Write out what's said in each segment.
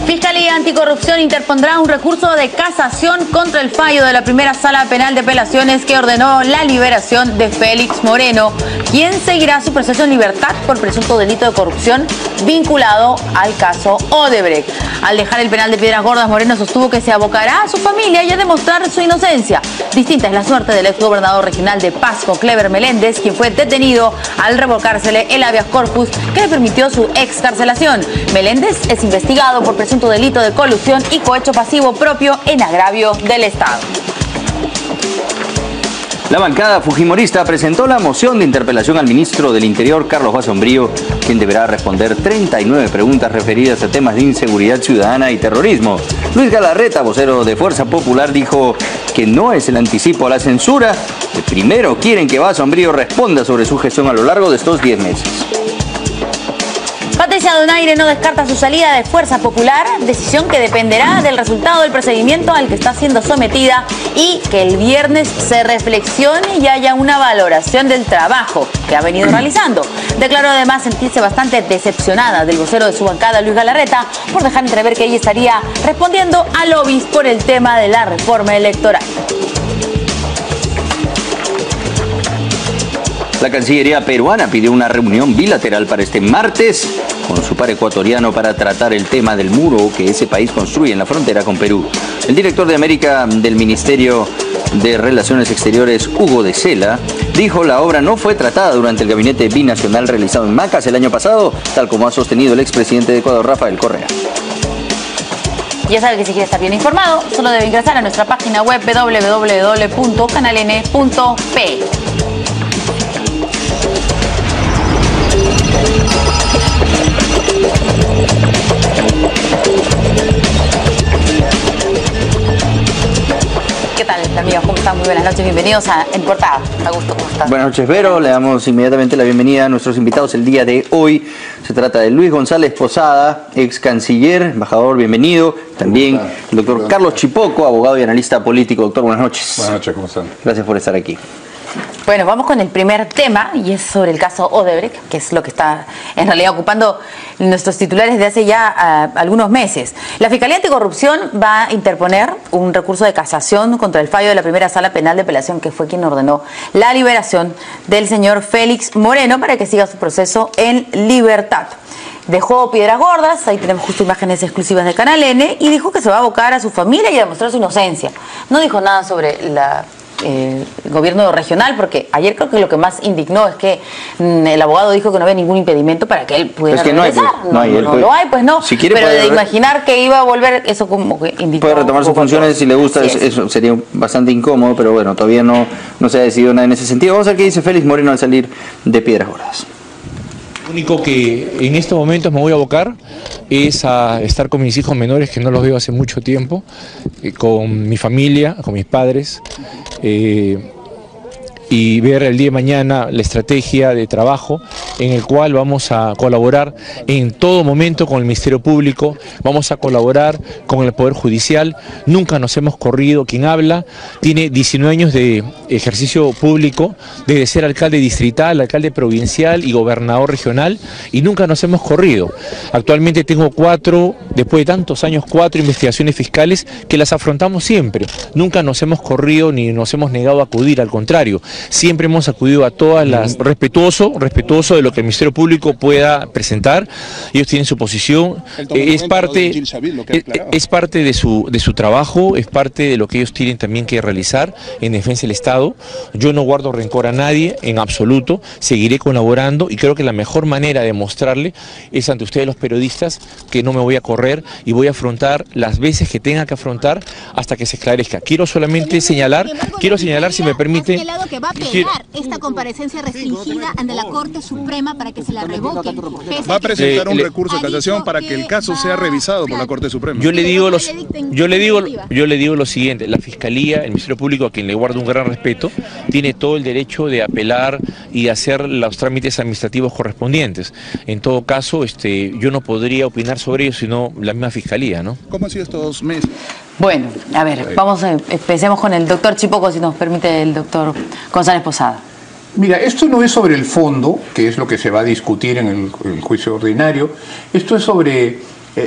Fiscalía Anticorrupción interpondrá un recurso de casación contra el fallo de la primera Sala Penal de Apelaciones que ordenó la liberación de Félix Moreno, quien seguirá su proceso en libertad por presunto delito de corrupción vinculado al caso Odebrecht. Al dejar el penal de Piedras Gordas, Moreno sostuvo que se abocará a su familia y a demostrar su inocencia. Distinta es la suerte del exgobernador regional de Pasco, Cleber Meléndez, quien fue detenido al revocársele el habeas corpus que le permitió su excarcelación. Meléndez es investigado por presunto delito de colusión y cohecho pasivo propio en agravio del Estado. La bancada fujimorista presentó la moción de interpelación al ministro del Interior, Carlos Vaz-Sombrío, quien deberá responder 39 preguntas referidas a temas de inseguridad ciudadana y terrorismo. Luis Galarreta, vocero de Fuerza Popular, dijo que no es el anticipo a la censura, que primero quieren que Vaz-Sombrío responda sobre su gestión a lo largo de estos 10 meses. Patricia Donaire no descarta su salida de Fuerza Popular, decisión que dependerá del resultado del procedimiento al que está siendo sometida y que el viernes se reflexione y haya una valoración del trabajo que ha venido realizando. Declaró además sentirse bastante decepcionada del vocero de su bancada, Luis Galarreta, por dejar entrever que ella estaría respondiendo a lobbies por el tema de la reforma electoral. La Cancillería peruana pidió una reunión bilateral para este martes con su par ecuatoriano para tratar el tema del muro que ese país construye en la frontera con Perú. El director de América del Ministerio de Relaciones Exteriores, Hugo de Sela, dijo la obra no fue tratada durante el gabinete binacional realizado en Macas el año pasado, tal como ha sostenido el expresidente de Ecuador, Rafael Correa. Ya sabe que si quiere estar bien informado, solo debe ingresar a nuestra página web www.canaln.pe. ¿Qué tal, amigos? ¿Cómo están? Muy buenas noches, bienvenidos a En Portada. Augusto, ¿cómo estás? Buenas noches, Vero. Le damos inmediatamente la bienvenida a nuestros invitados el día de hoy. Se trata de Luis González Posada, ex canciller, embajador, bienvenido. También el doctor Carlos Chipoco, abogado y analista político. Doctor, buenas noches. Buenas noches, ¿cómo están? Gracias por estar aquí. Bueno, vamos con el primer tema y es sobre el caso Odebrecht, que es lo que está en realidad ocupando nuestros titulares de hace ya algunos meses. La Fiscalía Anticorrupción va a interponer un recurso de casación contra el fallo de la primera Sala Penal de Apelación, que fue quien ordenó la liberación del señor Félix Moreno para que siga su proceso en libertad. Dejó Piedras Gordas, ahí tenemos justo imágenes exclusivas de Canal N, y dijo que se va a abocar a su familia y a demostrar su inocencia. No dijo nada sobre el gobierno regional, porque ayer creo que lo que más indignó es que el abogado dijo que no había ningún impedimento para que él pudiera regresar. No lo hay, pues no. Si quiere, pero de imaginar que iba a volver, eso como que indignó. Puede retomar sus funciones si le gusta, eso sería bastante incómodo, pero bueno, todavía no se ha decidido nada en ese sentido. Vamos a ver qué dice Félix Moreno al salir de Piedras Gordas. Lo único que en estos momentos me voy a abocar es a estar con mis hijos menores, que no los veo hace mucho tiempo, con mi familia, con mis padres, y ver el día de mañana la estrategia de trabajo en el cual vamos a colaborar en todo momento con el Ministerio Público, vamos a colaborar con el Poder Judicial. Nunca nos hemos corrido. Quien habla tiene 19 años de ejercicio público, desde ser alcalde distrital, alcalde provincial y gobernador regional, y nunca nos hemos corrido. Actualmente tengo después de tantos años, 4 investigaciones fiscales que las afrontamos siempre. Nunca nos hemos corrido ni nos hemos negado a acudir, al contrario. Siempre hemos acudido a todas las, respetuoso de lo que el Ministerio Público pueda presentar. Ellos tienen su posición, es parte de su trabajo, es parte de lo que ellos tienen también que realizar en defensa del Estado. Yo no guardo rencor a nadie en absoluto, seguiré colaborando y creo que la mejor manera de mostrarle es ante ustedes los periodistas que no me voy a correr y voy a afrontar las veces que tenga que afrontar hasta que se esclarezca. Quiero solamente señalar, si me permite, va a apelar esta comparecencia restringida ante la Corte Suprema para que se la revoque. Va a presentar un recurso de casación para que el caso sea revisado por la Corte Suprema. Yo le digo lo siguiente: la Fiscalía, el Ministerio Público, a quien le guardo un gran respeto, tiene todo el derecho de apelar y hacer los trámites administrativos correspondientes. En todo caso, yo no podría opinar sobre ello, sino la misma Fiscalía, ¿no? ¿Cómo han sido estos meses? Bueno, a ver, empecemos con el doctor Chipoco, si nos permite el doctor González Posada. Mira, esto no es sobre el fondo, que es lo que se va a discutir en el juicio ordinario. Esto es sobre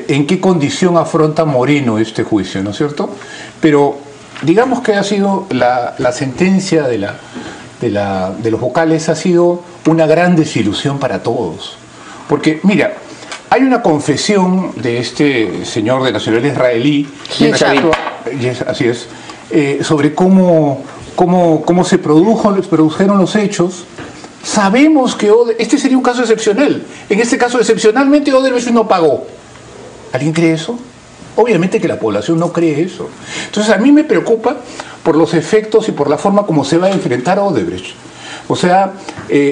en qué condición afronta Moreno este juicio, ¿no es cierto? Pero digamos que ha sido la sentencia de los vocales ha sido una gran desilusión para todos. Porque, mira, hay una confesión de este señor de nacionalidad israelí, así es, sobre cómo se produjeron los hechos. Sabemos que este sería un caso excepcional. En este caso, excepcionalmente, Odebrecht no pagó. ¿Alguien cree eso? Obviamente que la población no cree eso. Entonces, a mí me preocupa por los efectos y por la forma como se va a enfrentar a Odebrecht. O sea,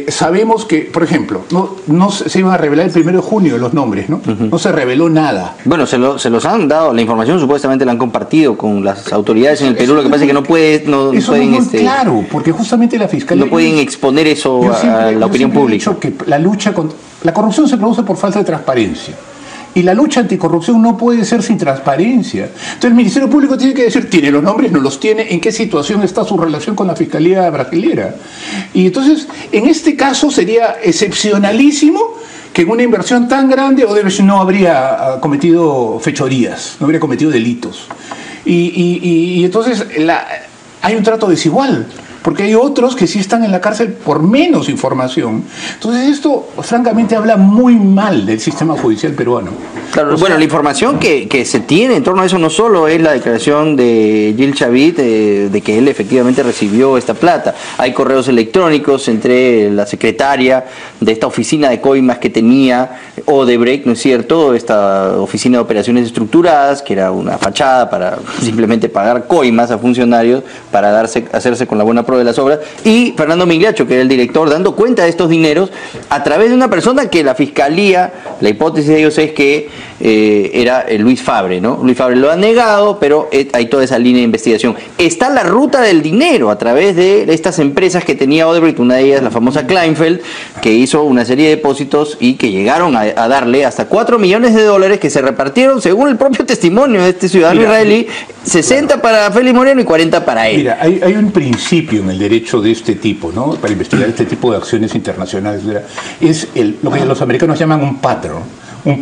sabemos que, por ejemplo, no se iban a revelar el 1 de junio los nombres, ¿no? No se reveló nada. Bueno, se los han dado, la información supuestamente la han compartido con las autoridades en el Perú, lo que pasa es que no pueden... Eso no es muy claro, porque justamente la Fiscalía... No pueden exponer eso a la opinión pública. Que la lucha contra la corrupción se produce por falta de transparencia. Y la lucha anticorrupción no puede ser sin transparencia. Entonces el Ministerio Público tiene que decir, ¿tiene los nombres? ¿No los tiene? ¿En qué situación está su relación con la Fiscalía brasilera? Y entonces, en este caso sería excepcionalísimo que en una inversión tan grande Odebrecht no habría cometido fechorías, no habría cometido delitos. Y entonces hay un trato desigual, porque hay otros que sí están en la cárcel por menos información. Entonces esto, francamente, habla muy mal del sistema judicial peruano. Claro, bueno, la información que se tiene en torno a eso no solo es la declaración de Gil Chavit de que él efectivamente recibió esta plata. Hay correos electrónicos entre la secretaria de esta oficina de coimas que tenía Odebrecht, ¿no es cierto? Esta oficina de operaciones estructuradas, que era una fachada para simplemente pagar coimas a funcionarios para hacerse con la buena prueba de las obras, y Fernando Migliaccio, que era el director, dando cuenta de estos dineros a través de una persona que la Fiscalía, la hipótesis de ellos es que era Luis Fabre, ¿no? Luis Fabre lo ha negado, pero hay toda esa línea de investigación. Está la ruta del dinero a través de estas empresas que tenía Odebrecht, una de ellas la famosa Kleinfeld, que hizo una serie de depósitos y que llegaron a darle hasta $4 millones que se repartieron, según el propio testimonio de este ciudadano israelí, 60 para Félix Moreno y 40 para él. Mira, hay un principio en el derecho de este tipo, ¿no? Para investigar este tipo de acciones internacionales. Es lo que los americanos llaman un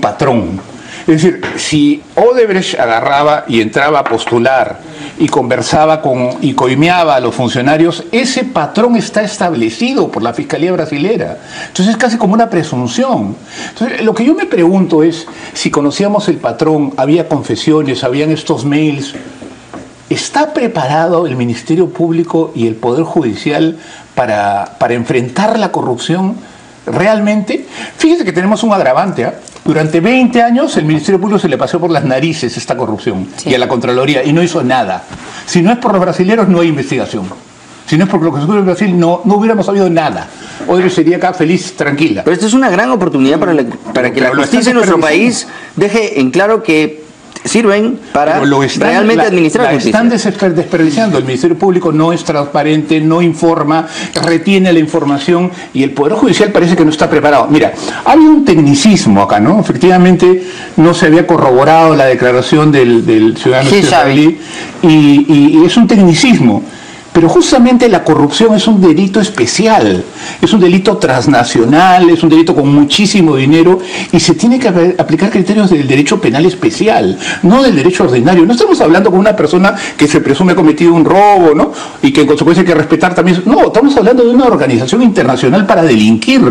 patrón. Es decir, si Odebrecht agarraba y entraba a postular y conversaba y coimeaba a los funcionarios, ese patrón está establecido por la Fiscalía brasilera. Entonces es casi como una presunción. Entonces, lo que yo me pregunto es, si conocíamos el patrón, había confesiones, habían estos mails, ¿está preparado el Ministerio Público y el Poder Judicial para enfrentar la corrupción realmente? Fíjese que tenemos un agravante, ¿eh? Durante 20 años el Ministerio Público se le pasó por las narices esta corrupción, sí, y a la Contraloría, y no hizo nada. Si no es por los brasileños, no hay investigación. Si no es por lo que ocurre en Brasil, no hubiéramos sabido nada. Hoy sería acá feliz, tranquila. Pero esto es una gran oportunidad para que la justicia en nuestro país deje en claro que sirven para realmente administrar la justicia. Están desperdiciando. El Ministerio Público no es transparente, no informa, retiene la información, y el Poder Judicial parece que no está preparado. Mira, hay un tecnicismo acá, ¿no? Efectivamente, no se había corroborado la declaración del ciudadano israelí, y es un tecnicismo. Pero justamente la corrupción es un delito especial, es un delito transnacional, es un delito con muchísimo dinero, y se tiene que aplicar criterios del derecho penal especial, no del derecho ordinario. No estamos hablando con una persona que se presume ha cometido un robo, ¿no? Y que en consecuencia hay que respetar también. No, estamos hablando de una organización internacional para delinquir.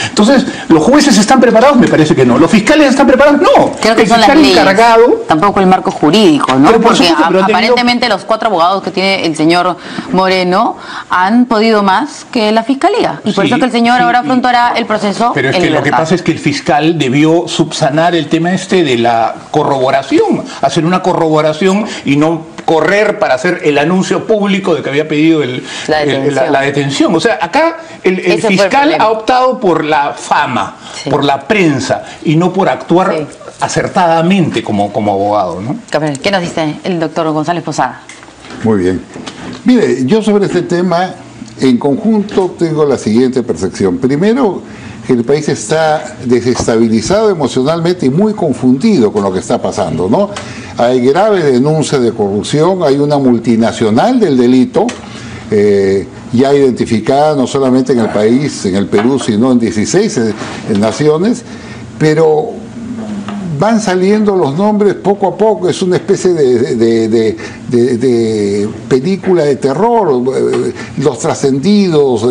Entonces, ¿los jueces están preparados? Me parece que no. ¿Los fiscales están preparados? No. Creo que el son fiscal las leyes, encargado... tampoco el marco jurídico, ¿no? Pero porque aparentemente los 4 abogados que tiene el señor Moreno han podido más que la Fiscalía, y por eso que el señor ahora afrontará el proceso. Pero es que lo que pasa es que el fiscal debió subsanar el tema de la corroboración, hacer una corroboración y no correr para hacer el anuncio público de que había pedido la detención. O sea, acá el fiscal ha optado por la fama, sí, por la prensa, y no por actuar, sí, acertadamente como abogado, ¿no? ¿Qué nos dice el doctor González Posada? Muy bien. Mire, yo sobre este tema, en conjunto, tengo la siguiente percepción. Primero, que el país está desestabilizado emocionalmente y muy confundido con lo que está pasando, ¿no? Hay graves denuncias de corrupción, hay una multinacional del delito, ya identificada no solamente en el país, en el Perú, sino en 16 naciones, pero van saliendo los nombres poco a poco, es una especie de película de terror, los trascendidos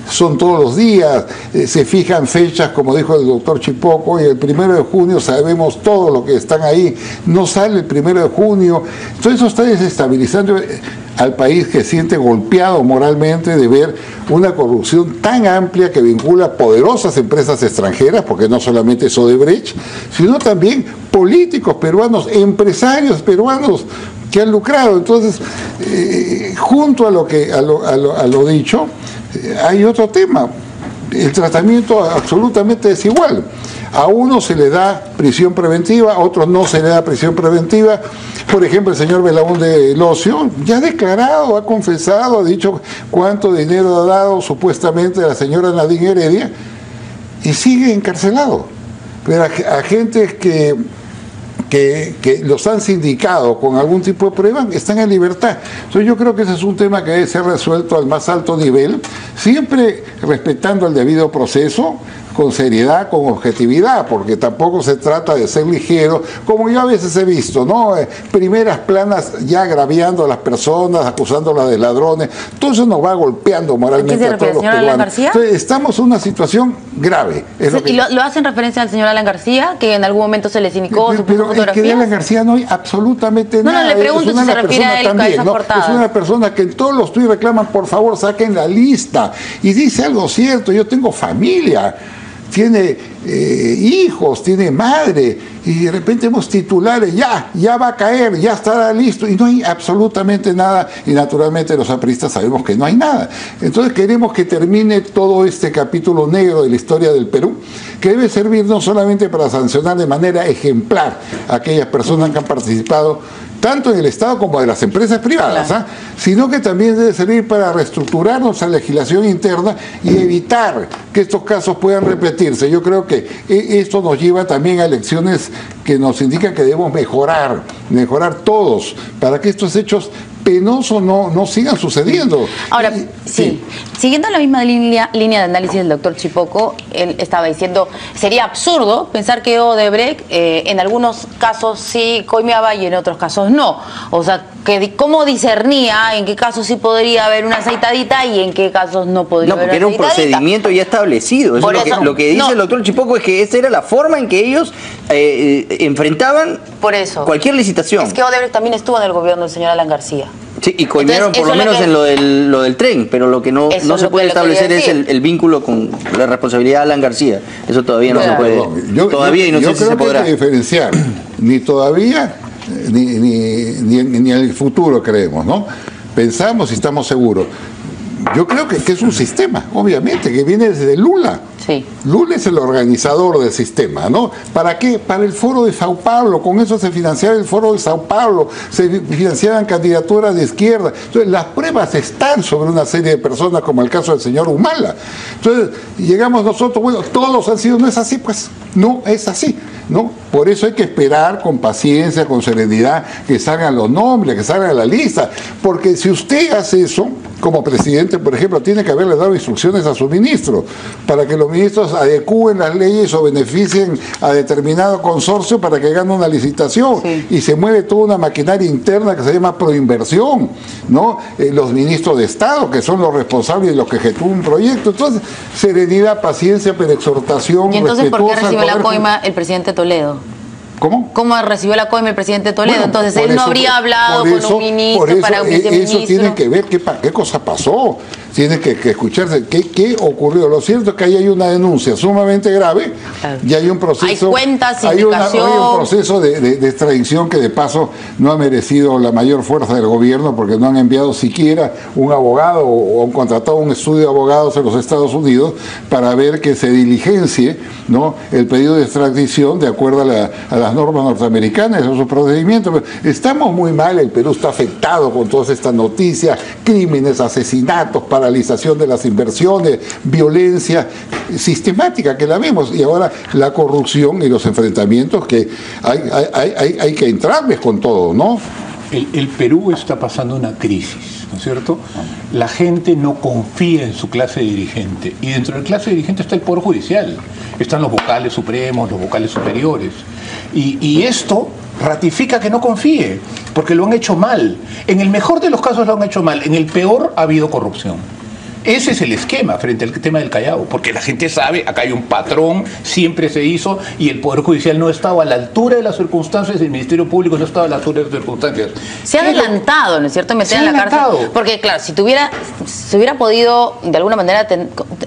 son todos los días, se fijan fechas, como dijo el doctor Chipoco, y el 1 de junio sabemos todo lo que están ahí, no sale el 1 de junio, todo eso está desestabilizando al país, que siente golpeado moralmente de ver una corrupción tan amplia que vincula poderosas empresas extranjeras, porque no solamente es Odebrecht, sino también políticos peruanos, empresarios peruanos que han lucrado. Entonces, junto a lo dicho, hay otro tema, el tratamiento absolutamente desigual. A unos se le da prisión preventiva, a otros no se le da prisión preventiva. Por ejemplo, el señor Belaúnde Locio ya ha declarado, ha confesado, ha dicho cuánto dinero ha dado supuestamente a la señora Nadine Heredia y sigue encarcelado. Pero a gente que los han sindicado con algún tipo de prueba están en libertad. Entonces yo creo que ese es un tema que debe ser resuelto al más alto nivel, siempre respetando el debido proceso, con seriedad, con objetividad, porque tampoco se trata de ser ligero, como yo a veces he visto, ¿no? Primeras planas ya agraviando a las personas, acusándolas de ladrones, todo eso nos va golpeando moralmente a todos los peruanos. Entonces, estamos en una situación grave. ¿Y lo hacen referencia al señor Alan García, que en algún momento se le cinicó su pero es que de Alan García no hay absolutamente nada. No, le pregunto si se refiere a él también, ¿no? Es una persona que en todos los tweets reclaman, por favor, saquen la lista. Y dice algo cierto, yo tengo familia, tiene hijos, tiene madre, y de repente vemos titulares, ya va a caer, ya estará listo, y no hay absolutamente nada, y naturalmente los apristas sabemos que no hay nada. Entonces queremos que termine todo este capítulo negro de la historia del Perú, que debe servir no solamente para sancionar de manera ejemplar a aquellas personas que han participado tanto en el Estado como de las empresas privadas, claro, sino que también debe servir para reestructurar nuestra legislación interna y evitar que estos casos puedan repetirse. Yo creo que esto nos lleva también a elecciones que nos indican que debemos mejorar todos, para que estos hechos penosos no sigan sucediendo. Ahora, sí, siguiendo la misma línea de análisis del doctor Chipoco, él estaba diciendo, sería absurdo pensar que Odebrecht en algunos casos sí coimeaba y en otros casos no. O sea, que cómo discernía en qué casos sí podría haber una aceitadita y en qué casos no podría haber una aceitadita. No, porque era un procedimiento ya establecido. Eso lo que dice el doctor Chipoco es que esa era la forma en que ellos enfrentaban cualquier licitación. Es que Odebrecht también estuvo en el gobierno del señor Alan García. Sí, y coimearon por lo menos en lo del tren, pero lo que no se puede establecer es el vínculo con la responsabilidad de Alan García. Eso todavía no se puede. Todavía, y no sé si se podrá. Yo creo que hay que diferenciar, ni todavía, ni en el futuro creemos, ¿no? Pensamos y estamos seguros. Yo creo que es un sistema, obviamente, que viene desde Lula. Sí. Lula es el organizador del sistema, ¿no? ¿Para qué? Para el Foro de Sao Paulo, con eso se financiaba el Foro de Sao Paulo, se financiaban candidaturas de izquierda. Entonces, las pruebas están sobre una serie de personas, como el caso del señor Humala. Entonces, llegamos nosotros, bueno, todos han sido, no es así, pues, no es así, ¿no? Por eso hay que esperar con paciencia, con serenidad, que salgan los nombres, que salgan la lista, porque si usted hace eso, como presidente, por ejemplo, tiene que haberle dado instrucciones a su ministro, para que los ministros adecúen las leyes o beneficien a determinado consorcio para que gane una licitación. Sí. Y se mueve toda una maquinaria interna que se llama proinversión, ¿no? Los ministros de Estado, que son los responsables de los que ejecutó un proyecto. Entonces, serenidad, paciencia, pero exhortación. ¿Y entonces por qué recibió la coima el presidente Toledo? ¿Cómo? ¿Cómo recibió la coima el presidente Toledo? Bueno, entonces él no habría hablado con un ministro para un viceministro. Eso tiene que ver qué cosa pasó. Tiene que escucharse qué ocurrió. Lo cierto es que ahí hay una denuncia sumamente grave, claro, y hay un proceso. Hay cuentas, hay un proceso de extradición que de paso no ha merecido la mayor fuerza del gobierno, porque no han enviado siquiera un abogado o han contratado un estudio de abogados en los Estados Unidos para ver que se diligencie, ¿no?, el pedido de extradición de acuerdo a las normas norteamericanas, a sus procedimientos. Pero estamos muy mal, el Perú está afectado con todas estas noticias, crímenes, asesinatos, paralización de las inversiones, violencia sistemática que la vemos, y ahora la corrupción y los enfrentamientos que hay que entrarles con todo, ¿no? El Perú está pasando una crisis. ¿no es cierto? La gente no confía en su clase dirigente. Y dentro de la clase dirigente está el Poder Judicial. Están los vocales supremos, los vocales superiores. Y esto ratifica que no confíe, porque lo han hecho mal. En el mejor de los casos lo han hecho mal, en el peor ha habido corrupción. Ese es el esquema frente al tema del Callao, porque la gente sabe, acá hay un patrón, siempre se hizo, y el Poder Judicial no estaba a la altura de las circunstancias, el Ministerio Público no estaba a la altura de las circunstancias. Se ha adelantado, ¿no es cierto?, meter en la cárcel. Porque, claro, si se hubiera podido, de alguna manera,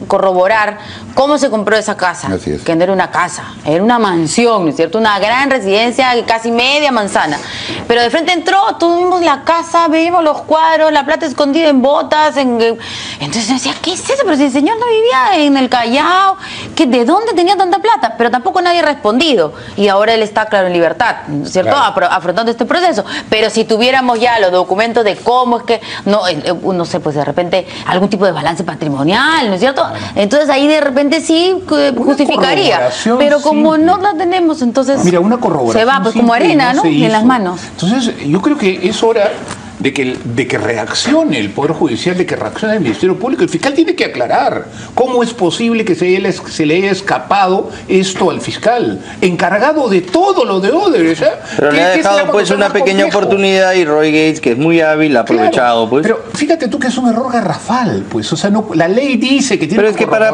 corroborar cómo se compró esa casa, que no era una casa, era una mansión, ¿no es cierto?, una gran residencia, casi media manzana. Pero de frente entró, tuvimos la casa, vimos los cuadros, la plata escondida en botas, entonces decía, ¿qué es eso? Pero si el señor no vivía en el Callao, ¿de dónde tenía tanta plata? Pero tampoco nadie ha respondido. Y ahora él está, claro, en libertad, ¿no es cierto?, afrontando este proceso. Pero si tuviéramos ya los documentos de cómo es que, no sé, pues de repente algún tipo de balance patrimonial, ¿no es cierto? Entonces ahí de repente sí justificaría. Pero como no la tenemos, entonces mira, una corroboración se va pues como arena, ¿no? En las manos. Entonces yo creo que es hora de que reaccione el Poder Judicial, de que reaccione el Ministerio Público. El fiscal tiene que aclarar cómo es posible que se le haya escapado esto al fiscal, encargado de todo lo de Odebrecht. Pero le ha dejado pues una pequeña oportunidad y Roy Gates, que es muy hábil, ha aprovechado. Pues. Pero fíjate tú que es un error garrafal, pues, o sea, no, la ley dice que tiene pero es que para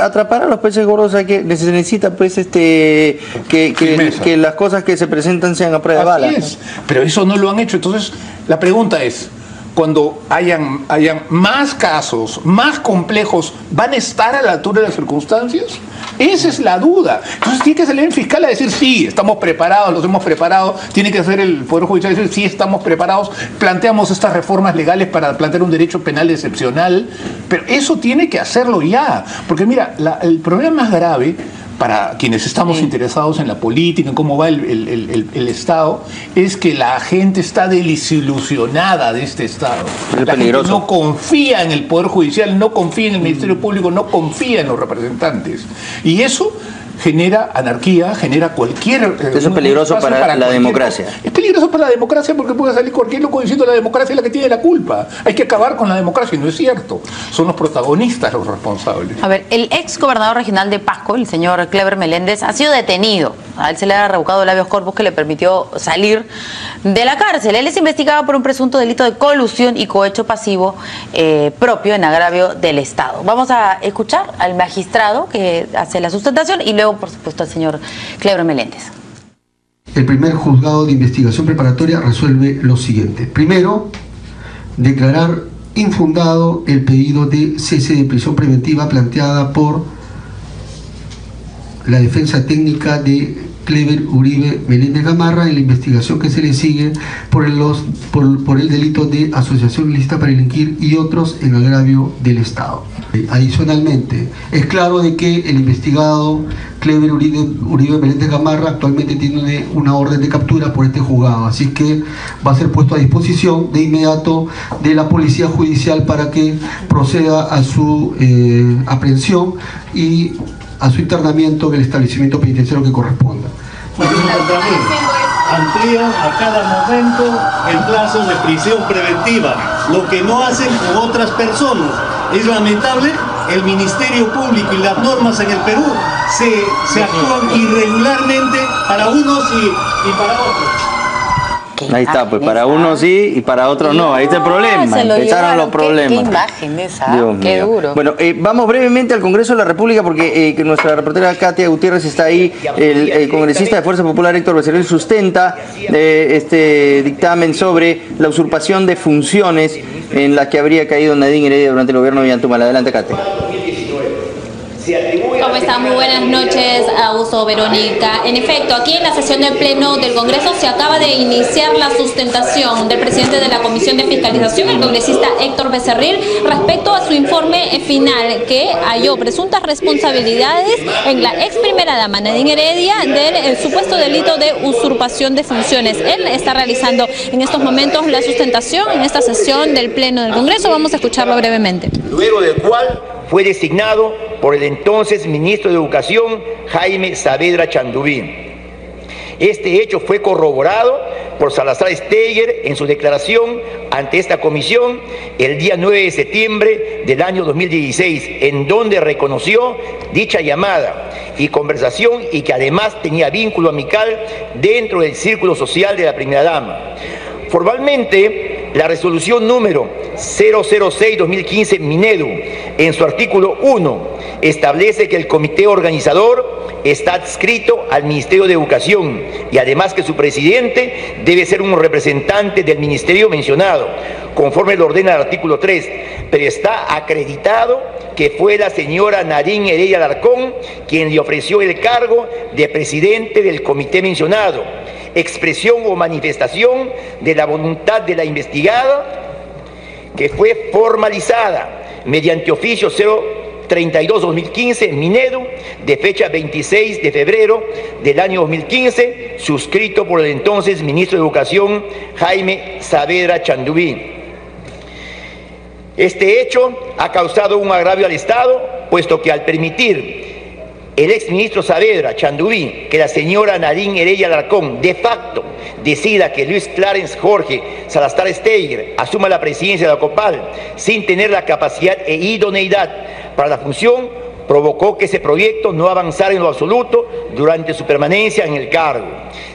atrapar a los peces gordos se necesita pues que las cosas que se presentan sean a prueba de bala. Es. Pero eso no lo han hecho, entonces la pregunta es, cuando hayan más casos, más complejos, ¿van a estar a la altura de las circunstancias? Esa es la duda. Entonces tiene que salir el fiscal a decir, sí, estamos preparados, los hemos preparado. Tiene que hacer el Poder Judicial decir, sí, estamos preparados, planteamos estas reformas legales para plantear un derecho penal excepcional. Pero eso tiene que hacerlo ya. Porque mira, el problema más grave para quienes estamos interesados en la política, en cómo va el Estado, es que la gente está desilusionada de este Estado. La gente no confía en el Poder Judicial, no confía en el Ministerio Público, no confía en los representantes. Y eso genera anarquía, genera cualquier... Eso es peligroso para la democracia. Es peligroso para la democracia porque puede salir cualquier loco diciendo la democracia es la que tiene la culpa. Hay que acabar con la democracia, y no es cierto. Son los protagonistas los responsables. A ver, el ex gobernador regional de Pasco, el señor Cleber Meléndez, ha sido detenido. A él se le ha revocado el habeas corpus que le permitió salir de la cárcel. Él es investigado por un presunto delito de colusión y cohecho pasivo propio en agravio del Estado. Vamos a escuchar al magistrado que hace la sustentación y luego, por supuesto, al señor Cleber Meléndez. El primer juzgado de investigación preparatoria resuelve lo siguiente. Primero, declarar infundado el pedido de cese de prisión preventiva planteada por la defensa técnica de Cleber Uribe Meléndez Gamarra en la investigación que se le sigue por el delito de asociación ilícita para delinquir y otros en agravio del Estado. Adicionalmente, es claro de que el investigado Cleber Uribe Meléndez Gamarra actualmente tiene una orden de captura por este juzgado, así que va a ser puesto a disposición de inmediato de la Policía Judicial para que proceda a su aprehensión y a su internamiento en el establecimiento penitenciario que corresponda. Amplían a cada momento el plazo de prisión preventiva, lo que no hacen con otras personas. Es lamentable, el Ministerio Público y las normas en el Perú se actúan irregularmente para unos y para otros. Ahí está, pues para unos sí y para otros no. Ahí está el problema. Empezaron los problemas. Qué imagen esa, qué duro. Bueno, vamos brevemente al Congreso de la República porque que nuestra reportera Katia Gutiérrez está ahí. El congresista de Fuerza Popular Héctor Becerril sustenta este dictamen sobre la usurpación de funciones en la que habría caído Nadine Heredia durante el gobierno de Ollantaytamala. Adelante, Katia. ¿Cómo están? Muy buenas noches, Augusto, Verónica. En efecto, aquí en la sesión del Pleno del Congreso se acaba de iniciar la sustentación del presidente de la Comisión de Fiscalización, el congresista Héctor Becerril, respecto a su informe final que halló presuntas responsabilidades en la ex primera dama Nadine Heredia del supuesto delito de usurpación de funciones. Él está realizando en estos momentos la sustentación en esta sesión del Pleno del Congreso. Vamos a escucharlo brevemente. Luego del cual fue designado por el entonces ministro de Educación, Jaime Saavedra Chandubí. Este hecho fue corroborado por Salazar Steiger en su declaración ante esta comisión el día 9 de septiembre del año 2016, en donde reconoció dicha llamada y conversación y que además tenía vínculo amical dentro del círculo social de la primera dama. Formalmente, la resolución número 006-2015 Minedu, en su artículo 1, establece que el comité organizador está adscrito al Ministerio de Educación y además que su presidente debe ser un representante del ministerio mencionado, conforme lo ordena el artículo 3, pero está acreditado que fue la señora Nadine Heredia Alarcón quien le ofreció el cargo de presidente del comité mencionado, expresión o manifestación de la voluntad de la investigada que fue formalizada mediante oficio 032-2015 Minedu de fecha 26 de febrero del año 2015, suscrito por el entonces ministro de Educación Jaime Saavedra Chandubí. Este hecho ha causado un agravio al Estado, puesto que al permitir el exministro Saavedra Chandubí que la señora Nadine Heredia Alarcón de facto decida que Luis Clarence Jorge Salazar Steiger asuma la presidencia de la COPAL sin tener la capacidad e idoneidad para la función, provocó que ese proyecto no avanzara en lo absoluto durante su permanencia en el cargo.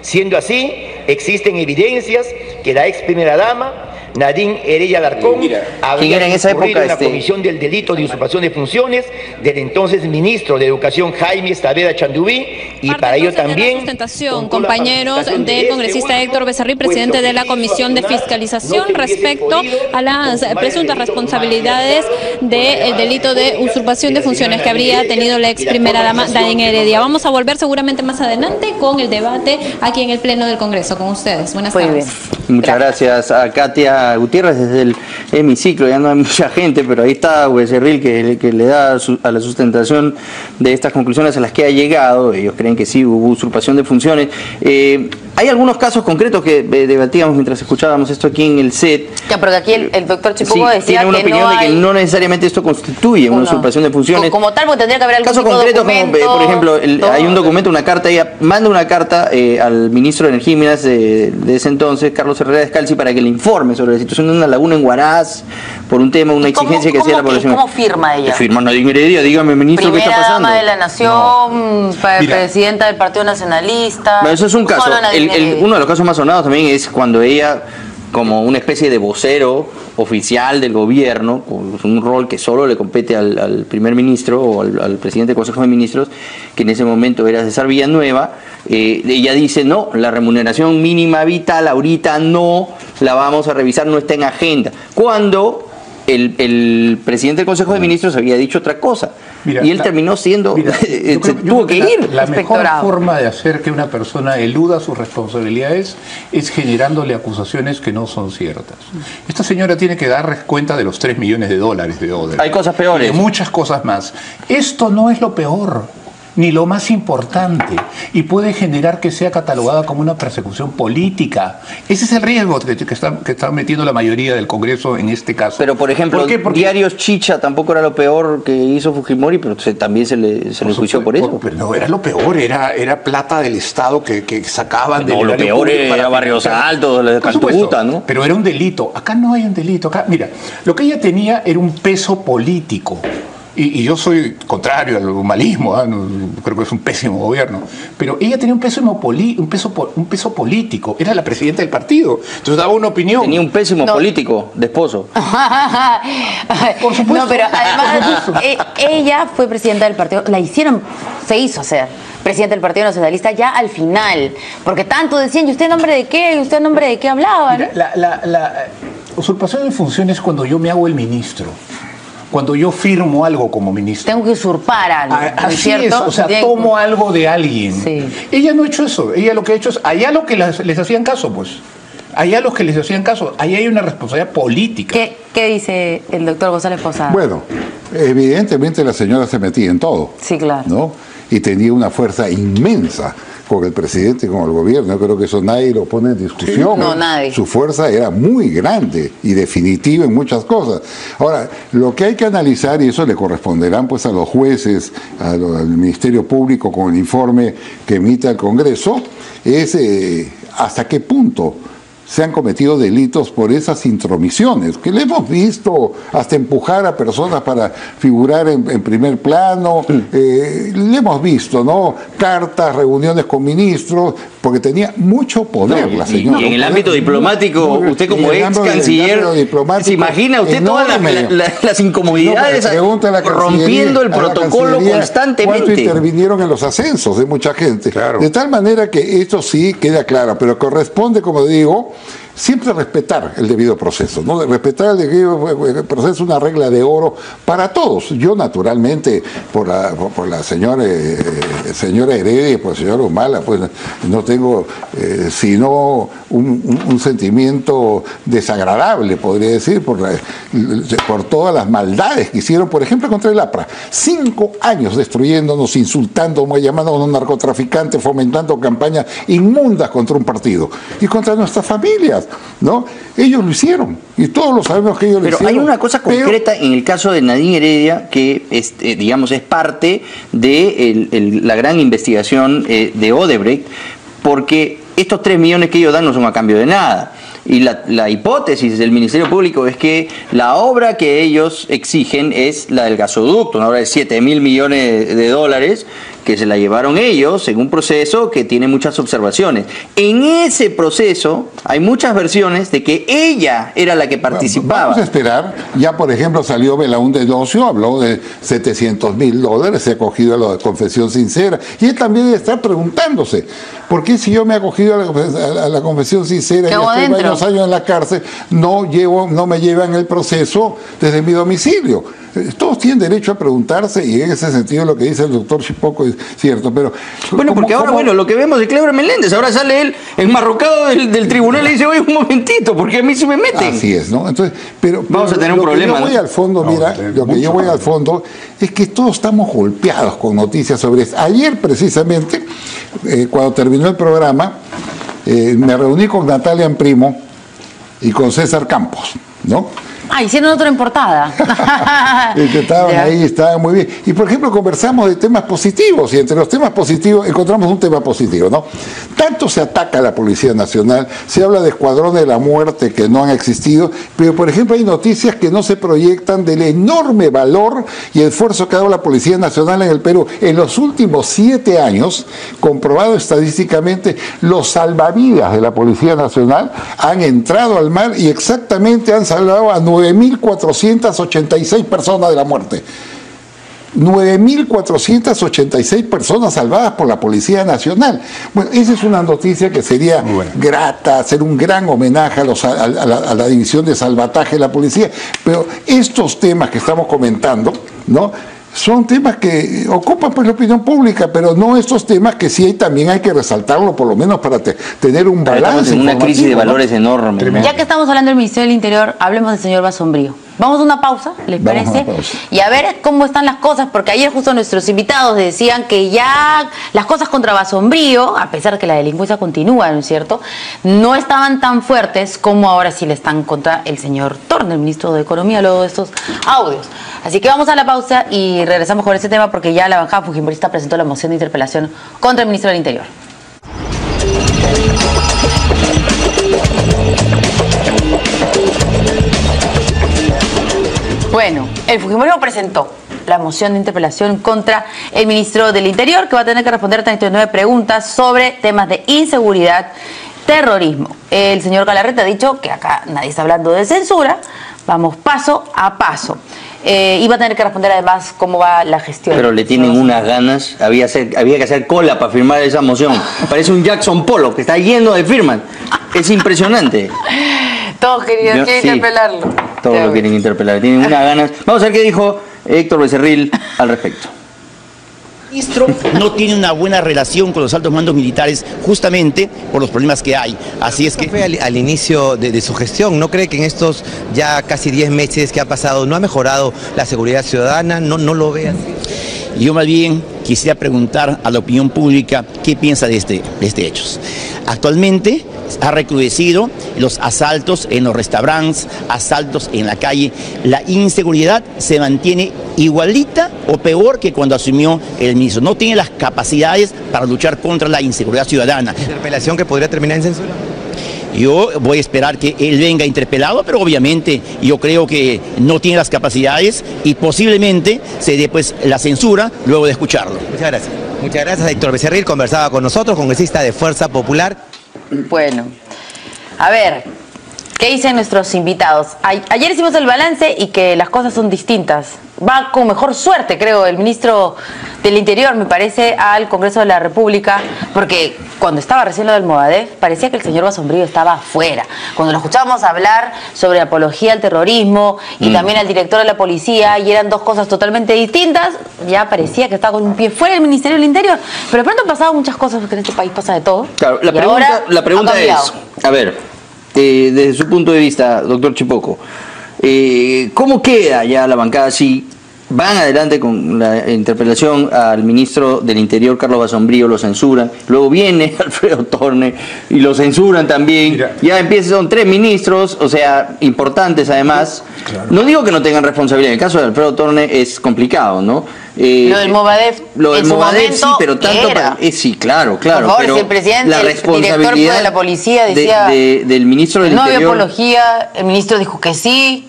Siendo así, existen evidencias que la ex primera dama Nadine Heredia Alarcón había incurrido en la comisión del delito de usurpación de funciones del entonces ministro de Educación Jaime Saavedra Chandubí y para ello también sustentación, compañeros del congresista Héctor Becerril, presidente de la Comisión de Fiscalización, respecto a las presuntas responsabilidades del delito de usurpación de funciones que habría tenido la ex primera dama Nadine Heredia. Vamos a volver seguramente más adelante con el debate aquí en el Pleno del Congreso con ustedes. Buenas tardes. Muchas gracias a Katia Gutiérrez desde el hemiciclo. Ya no hay mucha gente, pero ahí está Becerril que le da a la sustentación de estas conclusiones a las que ha llegado. Ellos creen que sí hubo usurpación de funciones. Hay algunos casos concretos que debatíamos mientras escuchábamos esto aquí en el set. Ya, porque aquí el doctor Chipuco decía tiene una opinión de que no necesariamente esto constituye una usurpación de funciones. Como tal, porque tendría que haber algún caso tipo concreto, de documento, como por ejemplo, hay un documento, una carta, ella manda una carta al ministro de Energía y Minas de ese entonces, Carlos Herrera Descalzi, para que le informe sobre la situación de una laguna en Huaraz, por un tema, una exigencia que hacía la población. ¿Cómo firma ella? Firma Nadine Heredia, dígame, ministro, ¿qué está pasando? Primera dama de la Nación, presidenta del Partido Nacionalista. Bueno, eso es un caso. Uno de los casos más sonados también es cuando ella, como una especie de vocero oficial del gobierno, con un rol que solo le compete al primer ministro o al presidente del Consejo de Ministros, que en ese momento era César Villanueva, ella dice, no, la remuneración mínima vital ahorita no la vamos a revisar, no está en agenda. Cuando el presidente del Consejo de Ministros había dicho otra cosa. Y él terminó siendo, tuvo que ir. La mejor forma de hacer que una persona eluda sus responsabilidades es generándole acusaciones que no son ciertas. Esta señora tiene que dar cuenta de los $3 millones de Odebrecht. Hay cosas peores. De muchas cosas más. Esto no es lo peor, ni lo más importante, y puede generar que sea catalogada como una persecución política. Ese es el riesgo que está metiendo la mayoría del Congreso en este caso. Pero, por ejemplo, Diarios Chicha tampoco era lo peor que hizo Fujimori, pero también se le enjuició por eso. Pero no, era lo peor, era plata del Estado que sacaban del lo peor era Barrios Altos, la Calcuta, ¿no? Pero era un delito. Acá no hay un delito. Acá, mira, lo que ella tenía era un peso político. Y yo soy contrario al humanismo, creo que es un pésimo gobierno, pero ella tenía un peso político, era la presidenta del partido, entonces daba una opinión. Tenía un pésimo político de esposo. Por supuesto. No, pero además ella fue presidenta del partido, se hizo hacer presidenta del Partido Nacionalista ya al final, porque tanto decían, ¿y usted en nombre de qué? ¿Y usted en nombre de qué hablaba? Mira, la usurpación de funciones es cuando yo me hago el ministro. Cuando yo firmo algo como ministro. Tengo que usurpar algo. Así ¿cierto? Es, o sea, tomo algo de alguien. Sí. Ella no ha hecho eso. Ella lo que ha hecho es, allá lo que les hacían caso, pues. Allá los que les hacían caso, allá hay una responsabilidad política. ¿Qué dice el doctor González Posada? Bueno, evidentemente la señora se metía en todo. Sí, claro. ¿No? Y tenía una fuerza inmensa con el presidente y con el gobierno. Yo creo que eso nadie lo pone en discusión. No, nadie. Su fuerza era muy grande y definitiva en muchas cosas. Ahora, lo que hay que analizar, y eso le corresponderán pues a los jueces, al Ministerio Público con el informe que emite el Congreso, es hasta qué punto se han cometido delitos por esas intromisiones, que le hemos visto hasta empujar a personas para figurar en primer plano, le hemos visto, ¿no? Cartas, reuniones con ministros, porque tenía mucho poder la señora. Y en el ámbito diplomático, usted como ex canciller, ¿se imagina usted todas las incomodidades rompiendo el protocolo constantemente? ¿Cuánto intervinieron en los ascensos de mucha gente? Claro. De tal manera que esto sí queda claro, pero corresponde, como digo, siempre respetar el debido proceso, ¿no? Respetar el debido proceso es una regla de oro para todos. Yo, naturalmente, por la señora Heredia y por la señora Humala, pues no tengo sino un sentimiento desagradable, podría decir, por todas las maldades que hicieron, por ejemplo, contra el APRA. 5 años destruyéndonos, insultándonos, llamándonos narcotraficantes, fomentando campañas inmundas contra un partido y contra nuestras familias, ¿no? Ellos lo hicieron y todos lo sabemos que ellos lo hicieron. Pero hay una cosa concreta en el caso de Nadine Heredia que digamos es parte de la gran investigación de Odebrecht, porque estos 3 millones que ellos dan no son a cambio de nada. Y la hipótesis del Ministerio Público es que la obra que ellos exigen es la del gasoducto, una obra de 7.000 millones de dólares, que se la llevaron ellos en un proceso que tiene muchas observaciones. En ese proceso hay muchas versiones de que ella era la que participaba. Vamos a esperar. Ya, por ejemplo, salió Belaúnde Docio, habló de $700.000, se ha acogido a la confesión sincera. Y él también debe estar preguntándose, ¿por qué si yo me he acogido a la confesión sincera y estoy varios años en la cárcel, no me llevan el proceso desde mi domicilio? Todos tienen derecho a preguntarse, y en ese sentido lo que dice el doctor Chipoco es cierto, pero... Bueno, porque ahora, lo que vemos de Cleber Meléndez, ahora sale él enmarrocado del tribunal y dice, oye, un momentito, porque a mí se me meten. Así es, ¿no? Entonces, vamos a tener un problema. Yo voy al fondo, lo que yo voy al fondo es que todos estamos golpeados con noticias sobre esto. Ayer, precisamente, cuando terminó el programa, me reuní con Natalia Primo y con César Campos, ¿no? Hicieron otra en portada. Estaban ahí, estaban muy bien. Y por ejemplo conversamos de temas positivos, y entre los temas positivos encontramos un tema positivo, ¿no? Tanto se ataca a la Policía Nacional, se habla de escuadrones de la muerte que no han existido, pero por ejemplo hay noticias que no se proyectan del enorme valor y esfuerzo que ha dado la Policía Nacional en el Perú. En los últimos 7 años, comprobado estadísticamente, los salvavidas de la Policía Nacional han entrado al mar y exactamente han salvado a 9.486 personas de la muerte. 9.486 personas salvadas por la Policía Nacional. Bueno, esa es una noticia que sería grata, hacer un gran homenaje a la división de salvataje de la policía. Pero estos temas que estamos comentando, ¿no?, son temas que ocupan pues la opinión pública, pero no estos temas que sí también hay que resaltarlo, por lo menos para tener un balance. Estamos en una crisis de valores enorme, ¿no? Ya que estamos hablando del Ministerio del Interior, hablemos del señor Basombrío. Vamos a una pausa, ¿les parece? Y a ver cómo están las cosas, porque ayer justo nuestros invitados decían que ya las cosas contra Basombrío, a pesar de que la delincuencia continúa, ¿no es cierto?, no estaban tan fuertes como ahora sí le están contra el señor Torne, el ministro de Economía, luego de estos audios. Así que vamos a la pausa y regresamos con este tema, porque ya la bancada fujimorista presentó la moción de interpelación contra el ministro del Interior. Bueno, el fujimorismo presentó la moción de interpelación contra el ministro del Interior, que va a tener que responder a 39 preguntas sobre temas de inseguridad, terrorismo. El señor Galarreta ha dicho que acá nadie está hablando de censura, vamos paso a paso. Y va a tener que responder además cómo va la gestión. Pero le tienen unas ganas, había que hacer cola para firmar esa moción. Parece un Jackson Pollock que está lleno de firmas. Es impresionante. Todos quieren interpelarlo. Todos lo quieren interpelar, tienen unas ganas. Vamos a ver qué dijo Héctor Becerril al respecto. El ministro no tiene una buena relación con los altos mandos militares justamente por los problemas que hay. Así es que... Al inicio de su gestión, ¿no cree que en estos ya casi 10 meses que ha pasado no ha mejorado la seguridad ciudadana? ¿No lo ve así? Yo más bien quisiera preguntar a la opinión pública qué piensa de este hecho. Actualmente ha recrudecido los asaltos en los restaurantes, asaltos en la calle. La inseguridad se mantiene igualita o peor que cuando asumió el ministro. No tiene las capacidades para luchar contra la inseguridad ciudadana. ¿Interpelación que podría terminar en censura? Yo voy a esperar que él venga interpelado, pero obviamente yo creo que no tiene las capacidades y posiblemente se dé pues la censura luego de escucharlo. Muchas gracias. Muchas gracias, Héctor Becerril. Conversaba con nosotros, congresista de Fuerza Popular. Bueno, a ver, ¿qué dicen nuestros invitados? Ayer hicimos el balance y que las cosas son distintas. Va con mejor suerte, creo, el ministro del Interior, me parece, al Congreso de la República, porque cuando estaba recién lo del Movadef, parecía que el señor Basombrío estaba afuera. Cuando lo escuchábamos hablar sobre apología al terrorismo y también al director de la policía, y eran dos cosas totalmente distintas, ya parecía que estaba con un pie fuera del Ministerio del Interior. Pero de pronto han pasado muchas cosas, porque en este país pasa de todo. Claro, la pregunta es, a ver, desde su punto de vista, doctor Chipoco, ¿cómo queda ya la bancada si van adelante con la interpelación al ministro del Interior, Carlos Basombrío, lo censuran, luego viene Alfredo Torne y lo censuran también? Mira, ya son 3 ministros, o sea, importantes además. Claro. No digo que no tengan responsabilidad, en el caso de Alfredo Torne es complicado, ¿no? Lo del Movadef, lo del Movadef sí, pero tanto para, sí, claro, por favor, pero si el presidente, la responsabilidad el director de la policía decía del ministro del no Interior, había apología, el ministro dijo que sí.